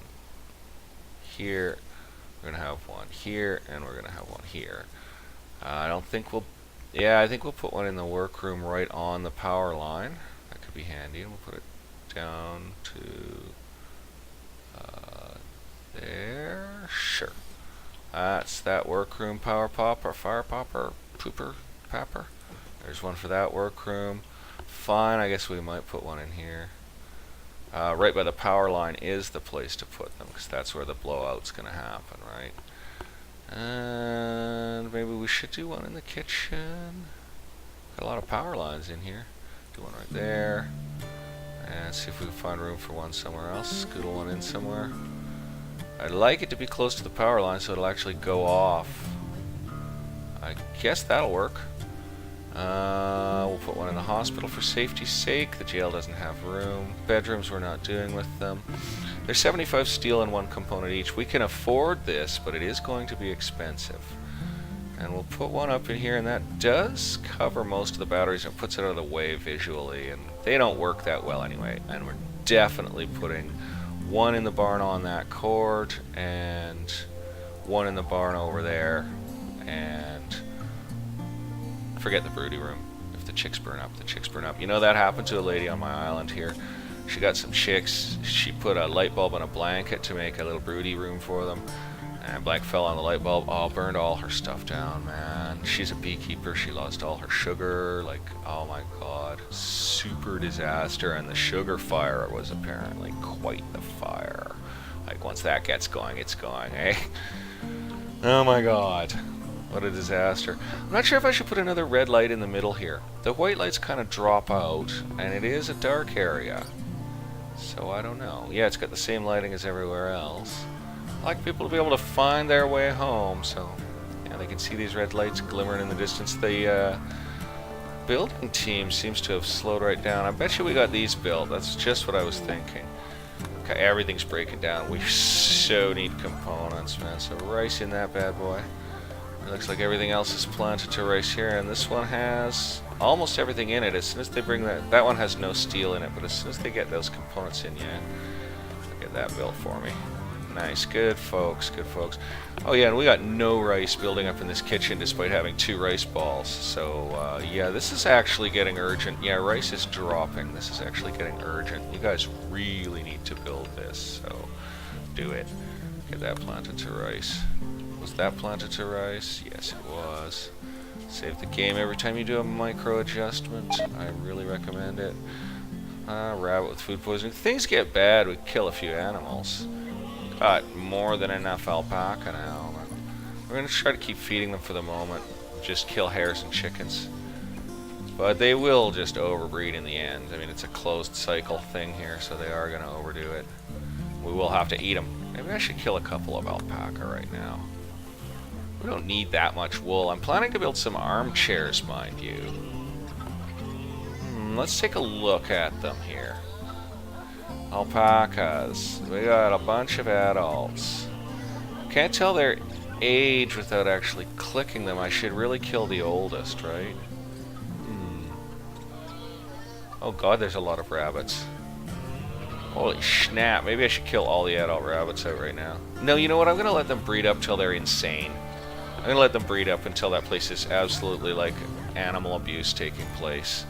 here. We're going to have one here. And we're going to have one here. I don't think we'll... Yeah, I think we'll put one in the workroom right on the power line. That could be handy. And we'll put it down to... there. Sure. That's that workroom power popper, fire popper, pooper, papper. There's one for that workroom. Fine, I guess we might put one in here. Right by the power line is the place to put them, because that's where the blowout's going to happen, right? And maybe we should do one in the kitchen. Got a lot of power lines in here. Do one right there. And see if we can find room for one somewhere else. Scoodle one in somewhere. I'd like it to be close to the power line so it'll actually go off. I guess that'll work. We'll put one in the hospital for safety's sake. The jail doesn't have room. Bedrooms we're not doing with them. There's 75 steel and one component each. We can afford this, but it is going to be expensive. And we'll put one up in here, and that does cover most of the batteries and puts it out of the way visually. And they don't work that well anyway. And we're definitely putting one in the barn on that cord, and one in the barn over there, and forget the broody room. If the chicks burn up, the chicks burn up. You know, that happened to a lady on my island here. She got some chicks. She put a light bulb on a blanket to make a little broody room for them, and blank fell on the light bulb. Oh, burned all her stuff down, man. She's a beekeeper. She lost all her sugar. Like, oh my god, super disaster. And the sugar fire was apparently quite the fire. Like, once that gets going, it's going, eh? Oh my god, what a disaster. I'm not sure if I should put another red light in the middle here. The white lights kind of drop out, and it is a dark area, so I don't know. Yeah, it's got the same lighting as everywhere else. I like people to be able to find their way home, so yeah, they can see these red lights glimmering in the distance. The building team seems to have slowed right down. I bet you we got these built. That's just what I was thinking. Okay, everything's breaking down. We so need components, man. So rice in that bad boy. It looks like everything else is planted to rice here, and this one has almost everything in it. As soon as they bring that one has no steel in it, but as soon as they get those components in, yeah, they'll get that built for me. Nice, good folks, good folks. Oh yeah, and we got no rice building up in this kitchen despite having 2 rice balls. So yeah, this is actually getting urgent. Yeah, rice is dropping. This is actually getting urgent. You guys really need to build this, so do it. Get that planted to rice. Was that planted to rice? Yes, it was. Save the game every time you do a micro adjustment. I really recommend it. Rabbit with food poisoning. Things get bad, we kill a few animals. got more than enough alpaca now. We're going to try to keep feeding them for the moment. Just kill hares and chickens. But they will just overbreed in the end. I mean, it's a closed cycle thing here, so they are going to overdo it. We will have to eat them. Maybe I should kill a couple of alpaca right now. We don't need that much wool. I'm planning to build some armchairs, mind you. Let's take a look at them here. Alpacas. We got a bunch of adults. Can't tell their age without actually clicking them. I should really kill the oldest, right? Oh god, there's a lot of rabbits. Holy snap, maybe I should kill all the adult rabbits out right now. No, you know what, I'm gonna let them breed up till they're insane. I'm gonna let them breed up until that place is absolutely like animal abuse taking place.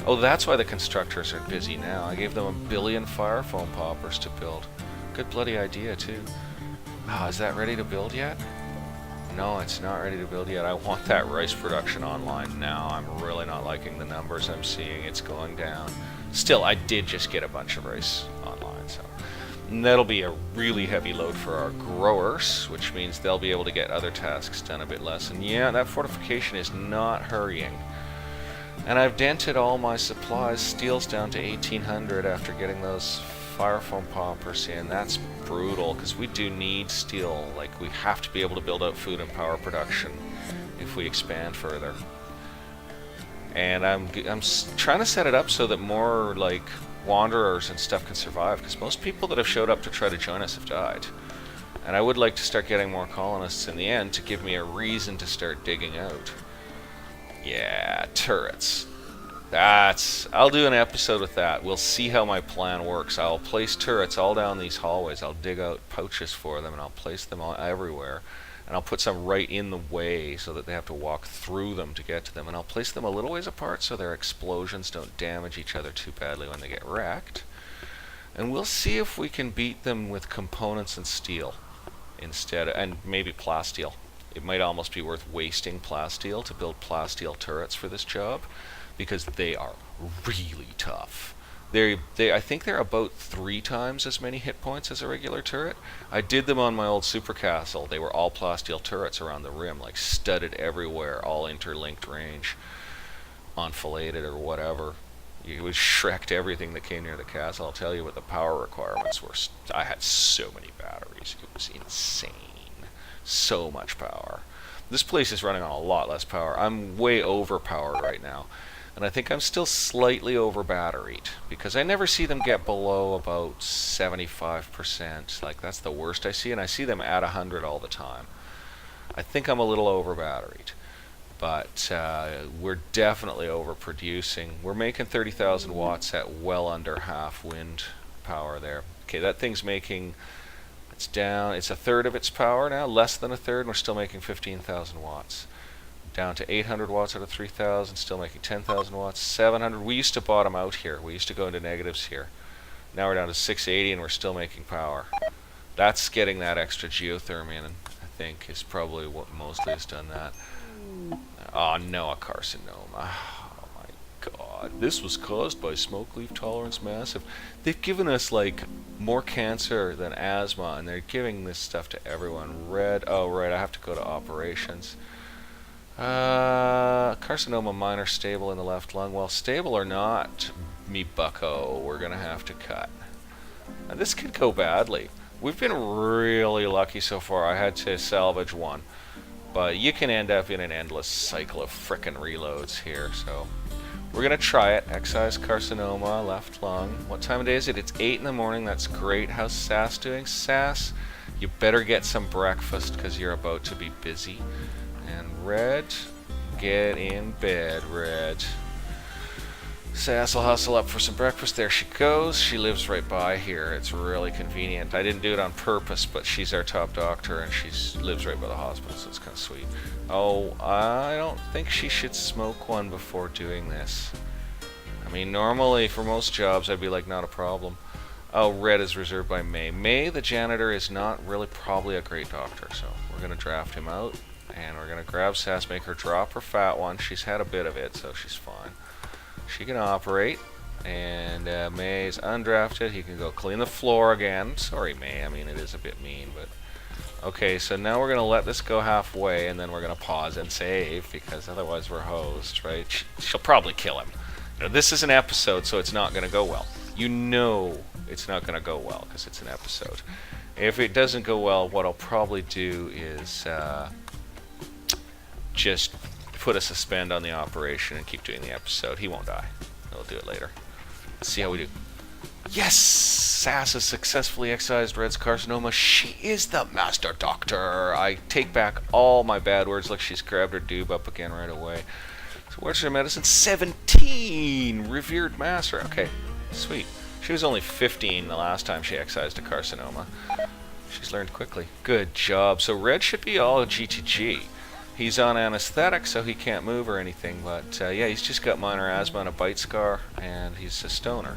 Oh, that's why the constructors are busy now. I gave them 1 billion fire foam poppers to build. Good bloody idea too. Ah, is that ready to build yet? No, it's not ready to build yet. I want that rice production online now. I'm really not liking the numbers I'm seeing. It's going down. Still, I did just get a bunch of rice online, so and that'll be a really heavy load for our growers, which means they'll be able to get other tasks done a bit less. And yeah, that fortification is not hurrying. And I've dented all my supplies. Steel's down to 1800 after getting those fire foam poppers in. That's brutal, because we do need steel. Like, we have to be able to build out food and power production if we expand further. And I'm trying to set it up so that more like wanderers and stuff can survive, because most people that have showed up to try to join us have died. And I would like to start getting more colonists in the end to give me a reason to start digging out. Yeah, turrets. I'll do an episode with that. We'll see how my plan works. I'll place turrets all down these hallways. I'll dig out pouches for them and I'll place them all everywhere. And I'll put some right in the way so that they have to walk through them to get to them. And I'll place them a little ways apart so their explosions don't damage each other too badly when they get wrecked. And we'll see if we can beat them with components and steel instead, and maybe plasteel. It might almost be worth wasting plasteel to build plasteel turrets for this job, because they are really tough. I think they're about 3 times as many hit points as a regular turret. I did them on my old super castle. They were all plasteel turrets around the rim, like studded everywhere, all interlinked range, enfiladed or whatever. It was Shrek'd everything that came near the castle. I'll tell you what the power requirements were. I had so many batteries. It was insane. So much power. This place is running on a lot less power. I'm way overpowered right now. And I think I'm still slightly over batteried, because I never see them get below about 75%. Like, that's the worst I see, and I see them at 100 all the time. I think I'm a little over batteried, but we're definitely overproducing. We're making 30,000 watts at well under half wind power there. Okay, that thing's making, it's down, it's a third of its power now, less than a third, and we're still making 15,000 watts. Down to 800 watts out of 3,000, still making 10,000 watts, 700. We used to bottom out here. We used to go into negatives here. Now we're down to 680 and we're still making power. That's getting that extra geothermy in, I think, is probably what mostly has done that. Oh no, a carcinoma. Oh my god. This was caused by smoke leaf tolerance massive. They've given us like more cancer than asthma, and they're giving this stuff to everyone. Red, oh right, I have to go to operations. Carcinoma minor, stable in the left lung. Well, stable or not, me bucko, we're gonna have to cut. Now, this could go badly. We've been really lucky so far. I had to salvage one, but you can end up in an endless cycle of frickin' reloads here, so we're gonna try it. Excise carcinoma, left lung. What time of day is it? It's 8 in the morning. That's great. How's Sass doing? Sass, you better get some breakfast, because you're about to be busy. And Red, get in bed, Red. Sass will hustle up for some breakfast. There she goes. She lives right by here. It's really convenient. I didn't do it on purpose, but she's our top doctor, and she lives right by the hospital, so it's kind of sweet. Oh, I don't think she should smoke one before doing this. I mean, normally, for most jobs, I'd be like, not a problem. Oh, Red is reserved by May. May, the janitor, is not really probably a great doctor, so we're going to draft him out. And we're going to grab Sass, make her drop her fat one. She's had a bit of it, so she's fine. She can operate. And May's undrafted. He can go clean the floor again. Sorry, May. I mean, it is a bit mean, but... Okay, so now we're going to let this go halfway, and then we're going to pause and save, because otherwise we're hosed, right? She'll probably kill him. You know, this is an episode, so it's not going to go well. You know it's not going to go well, because it's an episode. If it doesn't go well, what I'll probably do is just put a suspend on the operation and keep doing the episode. He won't die. He'll do it later. Let's see how we do. Yes! Sass has successfully excised Red's carcinoma. She is the master doctor. I take back all my bad words. Look, she's grabbed her doob up again right away. So what's her medicine? 17! Revered master. Okay, sweet. She was only 15 the last time she excised a carcinoma. She's learned quickly. Good job. So Red should be all GTG. He's on anesthetic, so he can't move or anything, but yeah, he's just got minor asthma and a bite scar, and he's a stoner.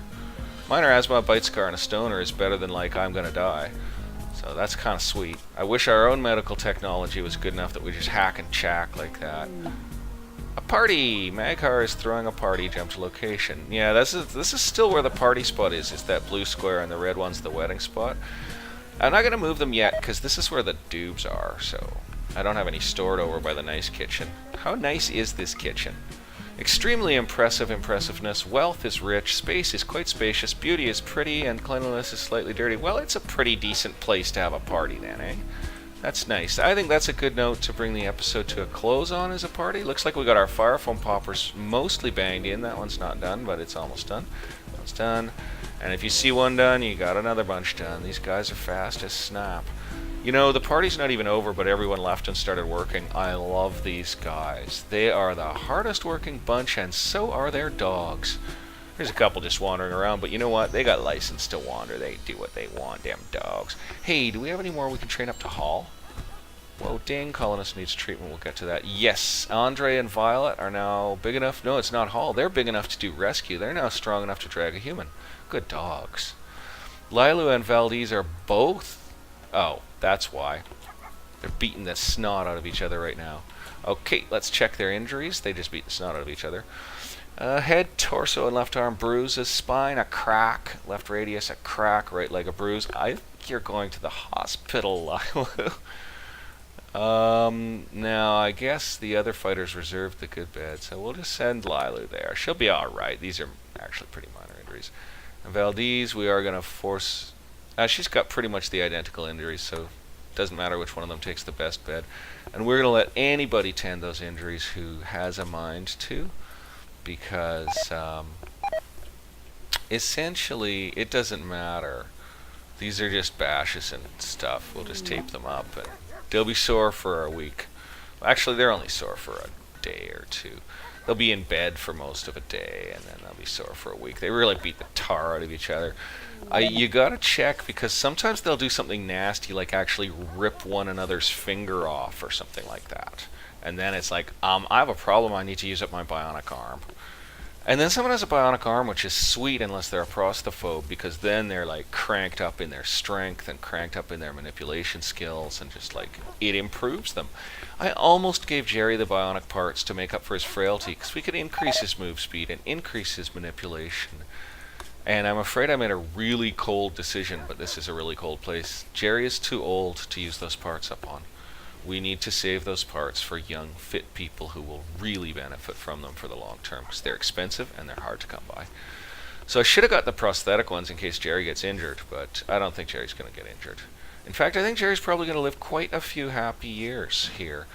Minor asthma, a bite scar, and a stoner is better than, like, I'm gonna die. So that's kind of sweet. I wish our own medical technology was good enough that we just hack and chack like that. A party! Maghar is throwing a party, jump to location. Yeah, this is still where the party spot is. It's that blue square, and the red one's the wedding spot. I'm not gonna move them yet, because this is where the doobs are, so... I don't have any stored over by the nice kitchen. How nice is this kitchen? Extremely impressiveness. Wealth is rich. Space is quite spacious. Beauty is pretty. And cleanliness is slightly dirty. Well, it's a pretty decent place to have a party then, eh? That's nice. I think that's a good note to bring the episode to a close on as a party. Looks like we got our fire foam poppers mostly banged in. That one's not done, but it's almost done. That one's done. And if you see one done, you got another bunch done. These guys are fast as snap. You know, the party's not even over, but everyone left and started working. I love these guys. They are the hardest working bunch, and so are their dogs. There's a couple just wandering around, but you know what? They got license to wander. They do what they want, damn dogs. Hey, do we have any more we can train up to Hall? Whoa, dang, colonist needs treatment. We'll get to that. Yes, Andre and Violet are now big enough. No, it's not Hall. They're big enough to do rescue. They're now strong enough to drag a human. Good dogs. Lilu and Valdez are both... Oh, that's why. They're beating the snot out of each other right now. Okay, let's check their injuries. They just beat the snot out of each other. Head, torso, and left arm bruises. Spine, a crack. Left radius, a crack. Right leg, a bruise. I think you're going to the hospital, Lilu. Now, I guess the other fighters reserved the good bed, so we'll just send Lilu there. She'll be alright. These are actually pretty minor injuries. And Valdez, we are going to force... she's got pretty much the identical injuries, so it doesn't matter which one of them takes the best bed. And we're going to let anybody tend those injuries who has a mind to, because essentially it doesn't matter. These are just bashes and stuff. We'll just tape them up, and they'll be sore for a week. Actually, they're only sore for a day or two. They'll be in bed for most of a day, and then they'll be sore for a week. They really beat the tar out of each other. You gotta check, because sometimes they'll do something nasty, like actually rip one another's finger off or something like that. And then it's like, I have a problem, I need to use up my bionic arm. And then someone has a bionic arm, which is sweet unless they're a prostaphobe, because then they're like cranked up in their strength and cranked up in their manipulation skills, and just like, it improves them. I almost gave Jerry the bionic parts to make up for his frailty, because we could increase his move speed and increase his manipulation. And I'm afraid I made a really cold decision, but this is a really cold place. Jerry is too old to use those parts up on. We need to save those parts for young, fit people who will really benefit from them for the long term, because they're expensive and they're hard to come by. So I should have got the prosthetic ones in case Jerry gets injured, but I don't think Jerry's going to get injured. In fact, I think Jerry's probably going to live quite a few happy years here.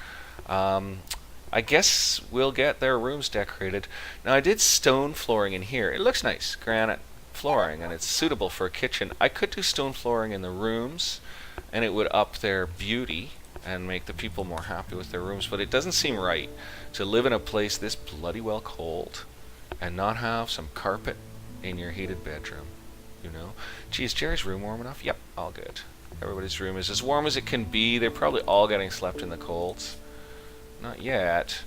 I guess we'll get their rooms decorated. Now, I did stone flooring in here. It looks nice, granite flooring, and it's suitable for a kitchen. I could do stone flooring in the rooms, and it would up their beauty and make the people more happy with their rooms, but it doesn't seem right to live in a place this bloody well cold and not have some carpet in your heated bedroom, you know? Gee, is Jerry's room warm enough? Yep, all good. Everybody's room is as warm as it can be. They're probably all getting slept in the colds. Not yet,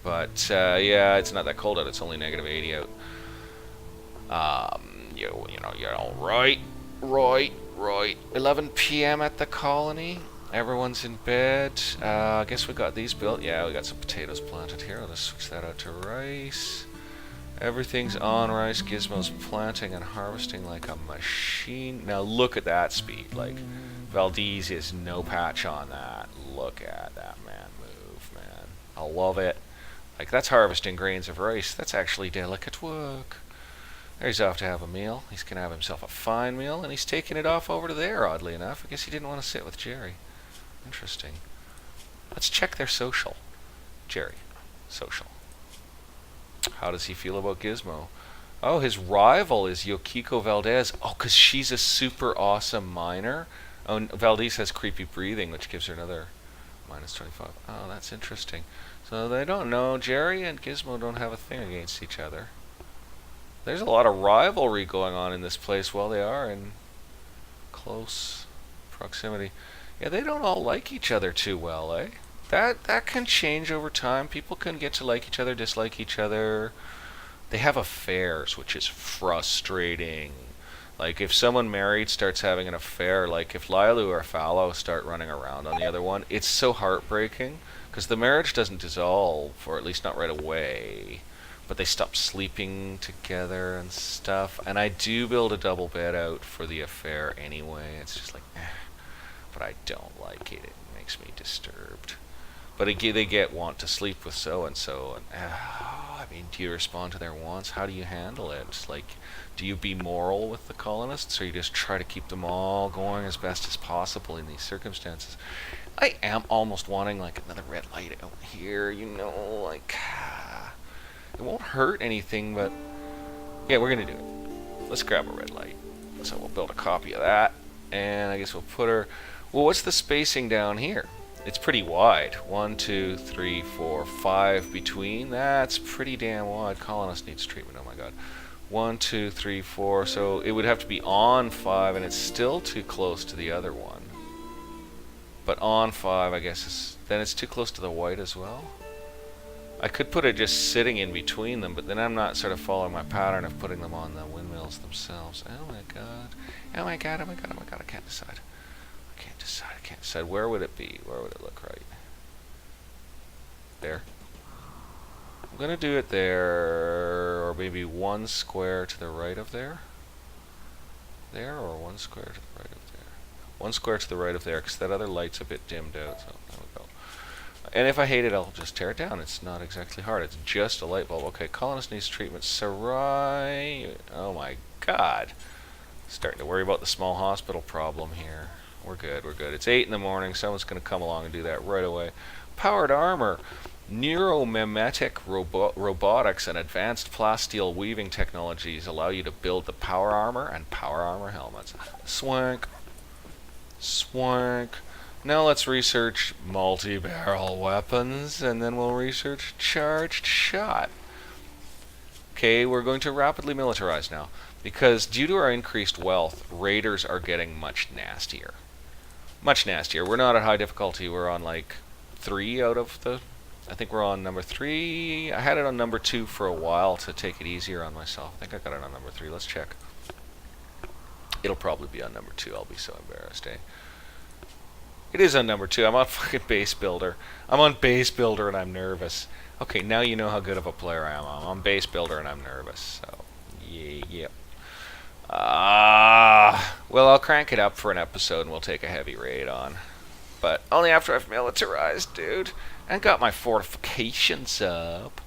but yeah, it's not that cold out. It's only -80 out. You know, you're all right. 11 p.m. at the colony. Everyone's in bed. I guess we got these built. Yeah, we got some potatoes planted here. I'll just switch that out to rice. Everything's on rice. Gizmo's planting and harvesting like a machine. Now look at that speed. Like, Valdez is no patch on that. Look at that man move, man. I love it. Like, that's harvesting grains of rice. That's actually delicate work. There, he's off to have a meal. He's going to have himself a fine meal, and he's taking it off over to there, oddly enough. I guess he didn't want to sit with Jerry. Interesting. Let's check their social. Jerry. Social. How does he feel about Gizmo? Oh, his rival is Yokiko Valdez. Oh, because she's a super awesome miner. Oh, Valdez has creepy breathing, which gives her another -25. Oh, that's interesting. So they don't know. Jerry and Gizmo don't have a thing against each other. There's a lot of rivalry going on in this place while they are in close proximity. Yeah, they don't all like each other too well, eh? That can change over time. People can get to like each other, dislike each other. They have affairs, which is frustrating. Like, if someone married starts having an affair, like if Lilu or Fallow start running around on the other one, it's so heartbreaking, because the marriage doesn't dissolve, or at least not right away, but they stop sleeping together and stuff. And I do build a double bed out for the affair anyway. It's just like, but I don't like it. It makes me disturbed. But they want to sleep with so-and-so, and I mean, do you respond to their wants? How do you handle it? Like, do you be moral with the colonists, or you just try to keep them all going as best as possible in these circumstances? I am almost wanting, like, another red light out here, you know, like, it won't hurt anything, but, yeah, we're going to do it. Let's grab a red light. So we'll build a copy of that, and I guess we'll put her, well, what's the spacing down here? It's pretty wide. 1, 2, 3, 4, 5 between. That's pretty damn wide. Colonist needs treatment. Oh my god. 1, 2, 3, 4. So it would have to be on 5, and it's still too close to the other one. But on 5, I guess, then it's too close to the white as well. I could put it just sitting in between them, but then I'm not sort of following my pattern of putting them on the windmills themselves. Oh my god. Oh my god, oh my god, oh my god, I can't decide. I can't decide. Where would it be? Where would it look right? There. I'm going to do it there, or maybe 1 square to the right of there. There, or 1 square to the right of there. 1 square to the right of there, because that other light's a bit dimmed out. So there we go. And if I hate it, I'll just tear it down. It's not exactly hard. It's just a light bulb. Okay, colonist needs treatment. Sarai. Oh my god. Starting to worry about the small hospital problem here. We're good, we're good. It's 8 in the morning. Someone's going to come along and do that right away. Powered armor. Neuromimetic robotics and advanced plasteel weaving technologies allow you to build the power armor and power armor helmets. Swank. Swank. Now let's research multi-barrel weapons, and then we'll research charged shot. Okay, we're going to rapidly militarize now, because due to our increased wealth, raiders are getting much nastier. Much nastier. We're not at high difficulty. We're on like 3 out of the... I think we're on number 3. I had it on number 2 for a while to take it easier on myself. I think I got it on number 3. Let's check. It'll probably be on number 2. I'll be so embarrassed, eh? It is on number 2. I'm on fucking base builder. I'm on base builder and I'm nervous. Okay, now you know how good of a player I am. I'm on base builder and I'm nervous. So, yeah. Well, I'll crank it up for an episode and we'll take a heavy raid on. But only after I've militarized, dude. And got my fortifications up.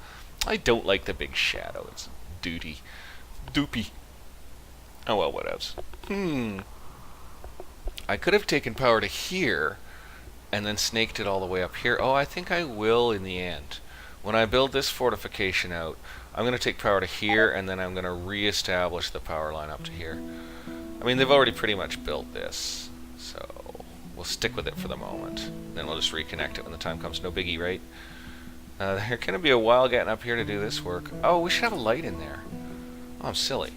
I don't like the big shadow. It's doopy. Oh well, whatevs. I could have taken power to here and then snaked it all the way up here. Oh, I think I will in the end. When I build this fortification out, I'm going to take power to here, and then I'm going to re-establish the power line up to here. I mean, they've already pretty much built this, so we'll stick with it for the moment. Then we'll just reconnect it when the time comes. No biggie, right? They're going to be a while getting up here to do this work. Oh, we should have a light in there. Oh, I'm silly.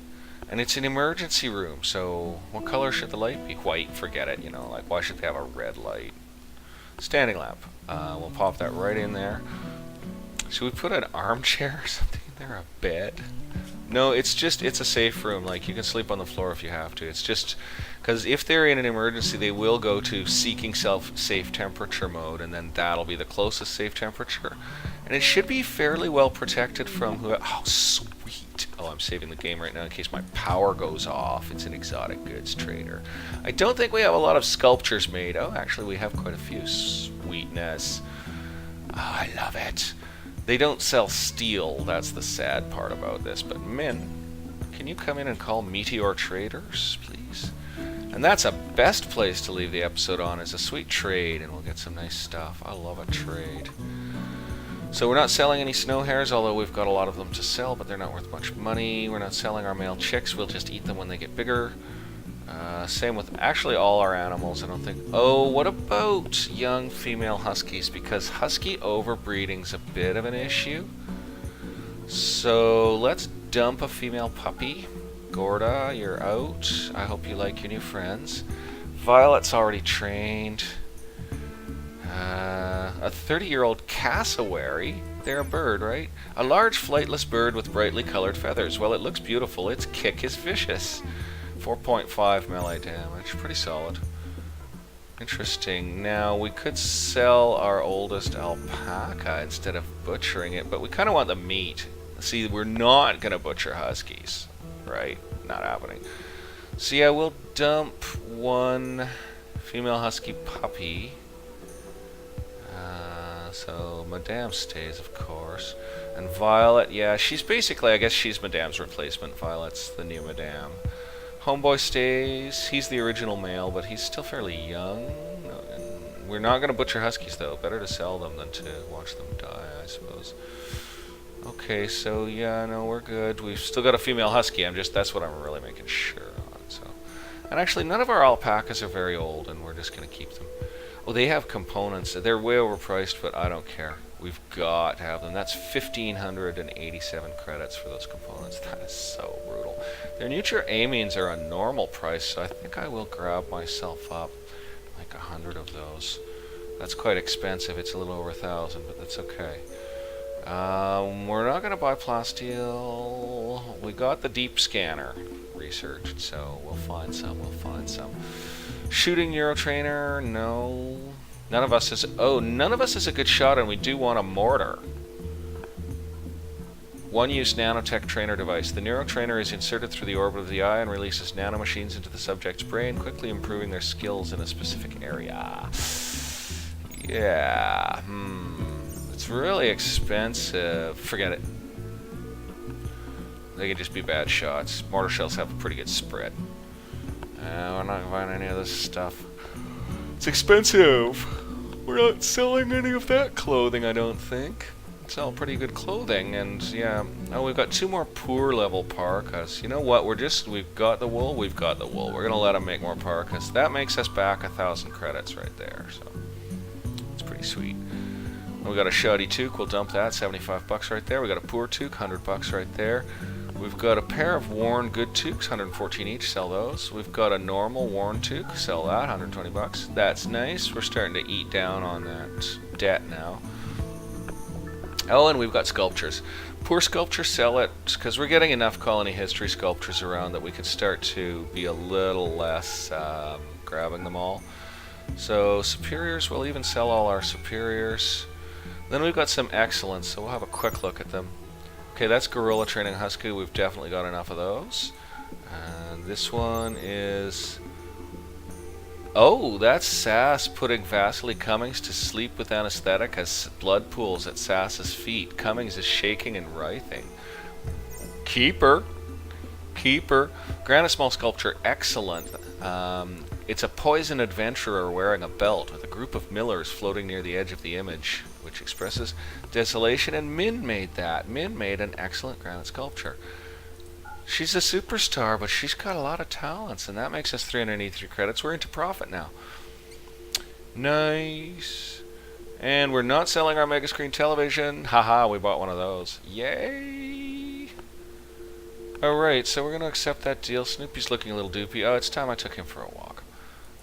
And it's an emergency room, so what color should the light be? White, forget it, you know, like why should they have a red light? Standing lamp. We'll pop that right in there. Should we put an armchair or something in there? A bed? No, it's just, it's a safe room. Like, you can sleep on the floor if you have to. It's just, because if they're in an emergency, they will go to seeking safe temperature mode, and then that'll be the closest safe temperature. And it should be fairly well protected from who. Oh, sweet. Oh, I'm saving the game right now in case my power goes off. It's an exotic goods trader. I don't think we have a lot of sculptures made. Oh, actually, we have quite a few. Sweetness. Oh, I love it. They don't sell steel. That's the sad part about this. But Min, can you come in and call Meteor Traders, please? And that's a best place to leave the episode on, is a sweet trade, and we'll get some nice stuff. I love a trade. So we're not selling any snow hares, although we've got a lot of them to sell, but they're not worth much money. We're not selling our male chicks. We'll just eat them when they get bigger. Same with actually all our animals, I don't think. Oh, what about young female huskies? Because husky overbreeding's a bit of an issue. So let's dump a female puppy. Gorda, you're out. I hope you like your new friends. Violet's already trained. A 30-year-old cassowary. They're a bird, right? A large flightless bird with brightly colored feathers. Well, it looks beautiful. Its kick is vicious. 4.5 melee damage. Pretty solid. Interesting. Now, we could sell our oldest alpaca instead of butchering it, but we kind of want the meat. See, we're not going to butcher huskies, right? Not happening. So yeah, we'll dump one female husky puppy. So Madame stays, of course. And Violet, yeah, she's basically, I guess she's Madame's replacement. Violet's the new Madame. Homeboy stays. He's the original male, but he's still fairly young. And we're not going to butcher huskies, though. Better to sell them than to watch them die, I suppose. Okay, so yeah, no, we're good. We've still got a female husky. That's what I'm really making sure on. So, and actually, none of our alpacas are very old, and we're just going to keep them. Oh, they have components. They're way overpriced, but I don't care. We've got to have them. That's 1,587 credits for those components. That is so brutal. Their neutral amines are a normal price, so I think I will grab myself up like 100 of those. That's quite expensive. It's a little over 1,000, but that's okay. We're not going to buy plasteel. We got the deep scanner researched, so we'll find some. We'll find some. Shooting neurotrainer, no. None of us is. Oh, none of us is a good shot, and we do want a mortar. One-use nanotech trainer device. The neurotrainer is inserted through the orbit of the eye and releases nanomachines into the subject's brain, quickly improving their skills in a specific area. Yeah. It's really expensive. Forget it. They can just be bad shots. Mortar shells have a pretty good spread. We're not buying any of this stuff. It's expensive. We're not selling any of that clothing, I don't think. Sell pretty good clothing, and yeah. Oh, we've got 2 more poor level parkas. You know what? We've got the wool. We've got the wool. We're gonna let them make more parkas. That makes us back 1,000 credits right there. So it's pretty sweet. We got a shoddy toque. We'll dump that. 75 bucks right there. We got a poor toque. 100 bucks right there. We've got a pair of worn good toques, 114 each, sell those. We've got a normal worn toque, sell that, 120 bucks. That's nice. We're starting to eat down on that debt now. Oh, and we've got sculptures. Poor sculpture, sell it, because we're getting enough colony history sculptures around that we could start to be a little less grabbing them all. So superiors, we'll even sell all our superiors. Then we've got some excellence, so we'll have a quick look at them. Okay, that's Gorilla Training Husky. We've definitely got enough of those. And this one is... Oh, that's Sass putting Vasily Cummings to sleep with anesthetic as blood pools at Sass's feet. Cummings is shaking and writhing. Keeper. Granite small sculpture, excellent. It's a poison adventurer wearing a belt with a group of millers floating near the edge of the image, which expresses desolation, and Min made that. Min made an excellent granite sculpture. She's a superstar, but she's got a lot of talents, and that makes us 383 credits. We're into profit now. Nice. And we're not selling our mega screen television. Haha, we bought one of those. Yay! Alright, so we're going to accept that deal. Snoopy's looking a little doopy. Oh, it's time I took him for a walk.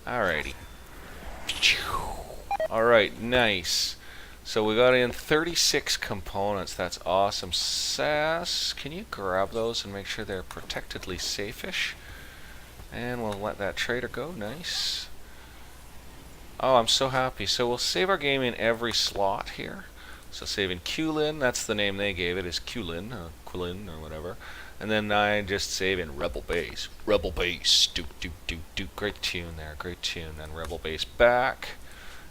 Alrighty. Alright, nice. So we got in 36 components. That's awesome. Sass, can you grab those and make sure they're protectedly safe-ish? And we'll let that trader go. Nice. Oh, I'm so happy. So we'll save our game in every slot here. So save in Qlin, that's the name they gave it, is Qlin, Quilin or whatever. And then I just save in Rebel Base. Rebel Base, do. Great tune there, great tune. And Rebel Base back.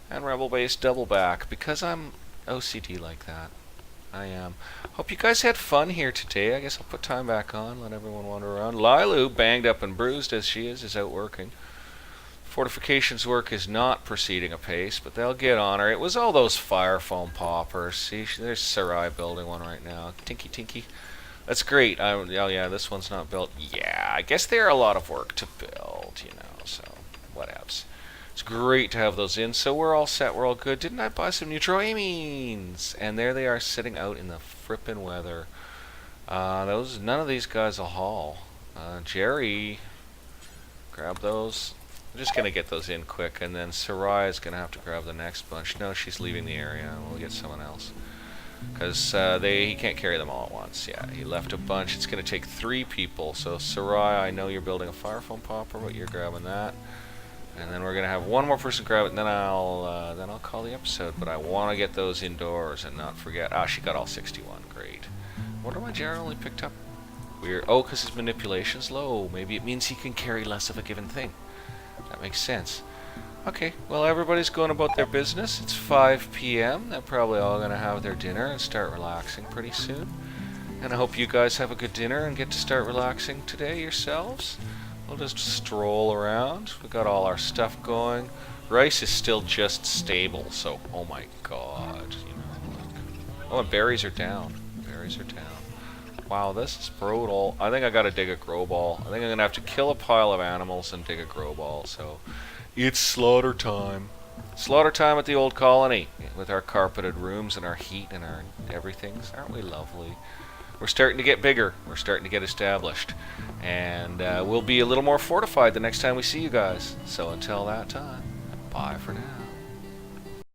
And Rebel Base double back, because I'm OCD like that. I am. Hope you guys had fun here today. I guess I'll put time back on, let everyone wander around. Lilu, banged up and bruised as she is out working. Fortifications work is not proceeding apace, but they'll get on her. It was all those fire foam poppers. See, there's Sarai building one right now. Tinky. That's great. Oh yeah, this one's not built. Yeah, I guess they're a lot of work to build, you know, so whatevs. It's great to have those in, so we're all set, we're all good. Didn't I buy some neutroamines? And there they are sitting out in the frippin' weather. None of these guys will haul. Jerry, grab those. I'm just going to get those in quick, and then Sarai is going to have to grab the next bunch. No, she's leaving the area. We'll get someone else. Because he can't carry them all at once. Yeah, he left a bunch. It's going to take 3 people. So Sarai, I know you're building a fire foam popper, but you're grabbing that. And then we're going to have one more person grab it, and then I'll call the episode. But I want to get those indoors and not forget. Ah, she got all 61. Great. Wonder why Jared only picked up... Weird. Oh, because his manipulation's low. Maybe it means he can carry less of a given thing. That makes sense. Okay, well, everybody's going about their business. It's 5 p.m. They're probably all going to have their dinner and start relaxing pretty soon. And I hope you guys have a good dinner and get to start relaxing today yourselves. We'll just stroll around. We got all our stuff going. Rice is still just stable, so oh my god, you know. Look. Oh, and berries are down. Berries are down. Wow, this is brutal. I think I gotta dig a grow ball. I think I'm gonna have to kill a pile of animals and dig a grow ball, so it's slaughter time. Slaughter time at the old colony with our carpeted rooms and our heat and our everything. Aren't we lovely? We're starting to get bigger. We're starting to get established. And we'll be a little more fortified the next time we see you guys. So until that time, bye for now.